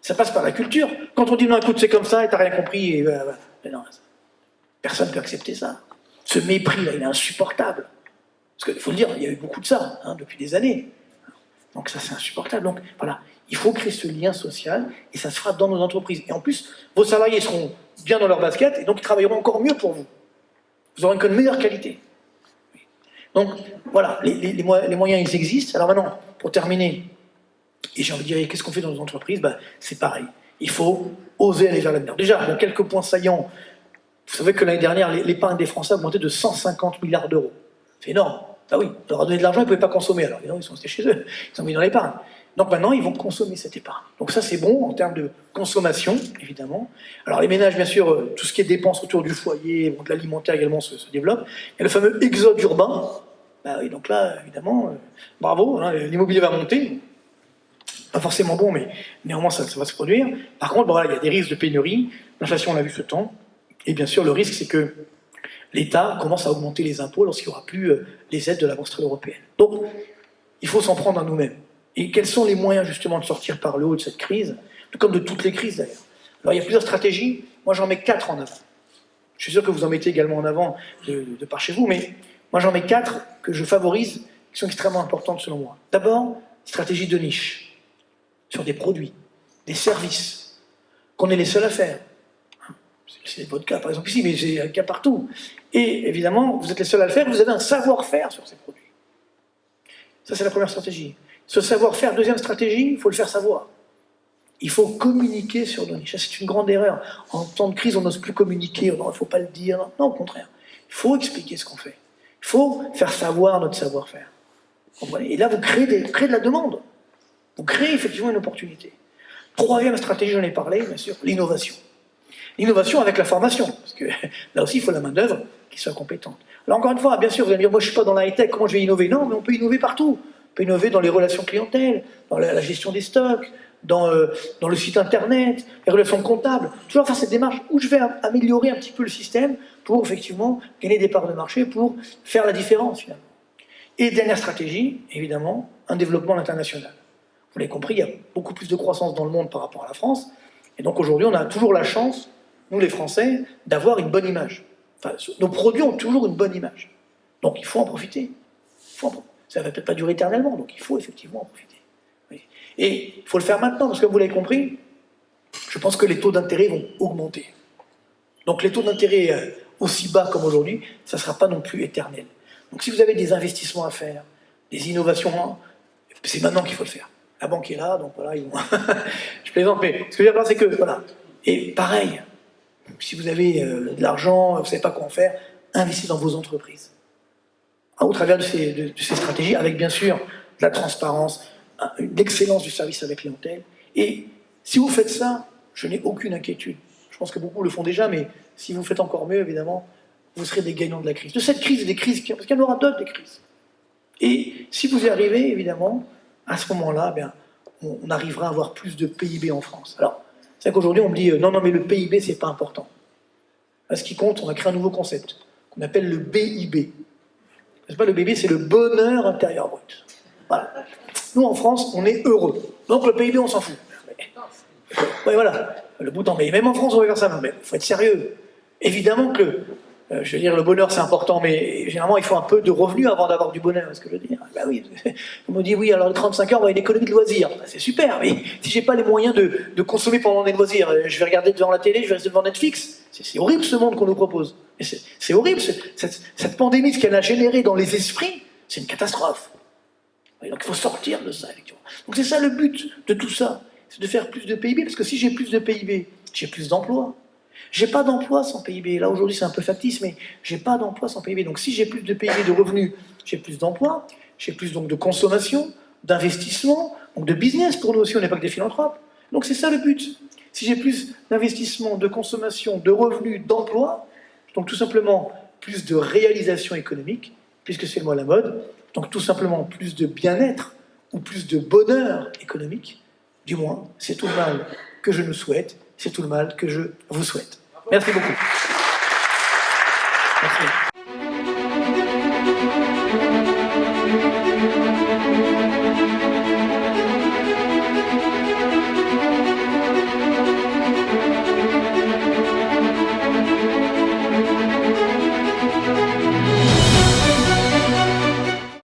A: ça passe par la culture. Quand on dit non, écoute, c'est comme ça, et t'as rien compris, et non, personne ne peut accepter ça. Ce mépris-là, il est insupportable. Parce qu'il faut le dire, il y a eu beaucoup de ça depuis des années. Donc ça, c'est insupportable. Donc voilà. Il faut créer ce lien social, et ça se fera dans nos entreprises. Et en plus, vos salariés seront bien dans leur basket, et donc ils travailleront encore mieux pour vous. Vous aurez une meilleure qualité. Donc, voilà, les moyens, ils existent. Alors maintenant, pour terminer, et j'ai envie de dire, qu'est-ce qu'on fait dans nos entreprises? C'est pareil. Il faut oser aller vers l'avenir. Déjà, quelques points saillants. Vous savez que l'année dernière, l'épargne des Français a augmenté de 150 milliards d'euros. C'est énorme. Ah oui, on leur a donné de l'argent, ils ne pouvaient pas consommer. Alors, évidemment, ils sont restés chez eux. Ils ont mis dans l'épargne. Donc maintenant, ils vont consommer cette épargne. Donc ça, c'est bon en termes de consommation, évidemment. Alors les ménages, bien sûr, tout ce qui est dépenses autour du foyer, de l'alimentaire également se développe. Il y a le fameux exode urbain. Oui, donc là, évidemment, bravo, l'immobilier va monter. Pas forcément bon, mais néanmoins, ça va se produire. Par contre, il y a des risques de pénurie. L'inflation, on l'a vu ce temps. Et bien sûr, le risque, c'est que l'État commence à augmenter les impôts lorsqu'il n'y aura plus les aides de la Banque centrale européenne. Donc, il faut s'en prendre à nous-mêmes. Et quels sont les moyens justement de sortir par le haut de cette crise, tout comme de toutes les crises d'ailleurs? Alors il y a plusieurs stratégies, moi j'en mets 4 en avant. Je suis sûr que vous en mettez également en avant de par chez vous, mais moi j'en mets 4 que je favorise, qui sont extrêmement importantes selon moi. D'abord, stratégie de niche, sur des produits, des services, qu'on est les seuls à faire. C'est votre cas par exemple ici, mais c'est un cas partout. Et évidemment, vous êtes les seuls à le faire, vous avez un savoir-faire sur ces produits. Ça c'est la première stratégie. Ce savoir-faire, deuxième stratégie, il faut le faire savoir. Il faut communiquer sur nos niches. Ça, c'est une grande erreur. En temps de crise, on n'ose plus communiquer, il ne faut pas le dire. Non, au contraire. Il faut expliquer ce qu'on fait. Il faut faire savoir notre savoir-faire. Et là, vous créez de la demande. Vous créez effectivement une opportunité. Troisième stratégie, j'en ai parlé, bien sûr, l'innovation. L'innovation avec la formation, parce que là aussi, il faut la main-d'œuvre qui soit compétente. Alors encore une fois, bien sûr, vous allez me dire, moi je ne suis pas dans la high-tech, comment je vais innover? Non, mais on peut innover partout. On peut innover dans les relations clientèle, dans la gestion des stocks, dans le site internet, les relations comptables. Toujours faire cette démarche où je vais améliorer un petit peu le système pour effectivement gagner des parts de marché, pour faire la différence finalement. Et dernière stratégie, évidemment, un développement à l'international. Vous l'avez compris, il y a beaucoup plus de croissance dans le monde par rapport à la France. Et donc aujourd'hui, on a toujours la chance, nous les Français, d'avoir une bonne image. Enfin, nos produits ont toujours une bonne image. Donc il faut en profiter. Ça ne va peut-être pas durer éternellement, donc il faut effectivement en profiter. Oui. Et il faut le faire maintenant, parce que vous l'avez compris, je pense que les taux d'intérêt vont augmenter. Donc les taux d'intérêt aussi bas comme aujourd'hui, ça ne sera pas non plus éternel. Donc si vous avez des investissements à faire, des innovations, c'est maintenant qu'il faut le faire. La banque est là, donc voilà, ils vont... je plaisante, mais ce que je veux dire, c'est que, voilà. Et pareil, si vous avez de l'argent, vous ne savez pas quoi en faire, investissez dans vos entreprises. Au travers de ces stratégies, avec bien sûr de la transparence, une excellence du service à la clientèle. Et si vous faites ça, je n'ai aucune inquiétude. Je pense que beaucoup le font déjà, mais si vous faites encore mieux, évidemment, vous serez des gagnants de la crise. De cette crise et des crises, parce qu'il y en aura d'autres des crises. Et si vous y arrivez, évidemment, à ce moment-là, on arrivera à avoir plus de PIB en France. Alors, c'est vrai qu'aujourd'hui, on me dit non, mais le PIB, c'est pas important. Là, ce qui compte, on a créé un nouveau concept qu'on appelle le BIB. C'est pas le BIB, c'est le bonheur intérieur brut. Voilà. Nous, en France, on est heureux. Donc le PIB, on s'en fout. Ouais, voilà. Le bout en mais même en France, on va faire ça. Non, mais il faut être sérieux. Évidemment que, je veux dire, le bonheur, c'est important, mais généralement, il faut un peu de revenus avant d'avoir du bonheur. Ce que je veux dire. Ben oui. On me dit, oui, alors les 35 heures, on va une économie de loisirs. Ben, c'est super, mais si j'ai pas les moyens de consommer pendant les loisirs, je vais regarder devant la télé, je vais rester devant Netflix. C'est horrible ce monde qu'on nous propose. C'est horrible. Cette pandémie, ce qu'elle a généré dans les esprits, c'est une catastrophe. Et donc il faut sortir de ça, effectivement. Donc c'est ça le but de tout ça, c'est de faire plus de PIB, parce que si j'ai plus de PIB, j'ai plus d'emplois. J'ai pas d'emploi sans PIB. Là aujourd'hui c'est un peu factice, mais j'ai pas d'emploi sans PIB. Donc si j'ai plus de PIB, de revenus, j'ai plus d'emplois, j'ai plus donc de consommation, d'investissement, donc de business pour nous aussi, on n'est pas que des philanthropes. Donc c'est ça le but. Si j'ai plus d'investissement, de consommation, de revenus, d'emplois, donc tout simplement plus de réalisation économique, puisque c'est le mot à la mode, donc tout simplement plus de bien-être ou plus de bonheur économique, du moins, c'est tout le mal que je nous souhaite, c'est tout le mal que je vous souhaite. Merci beaucoup. Merci.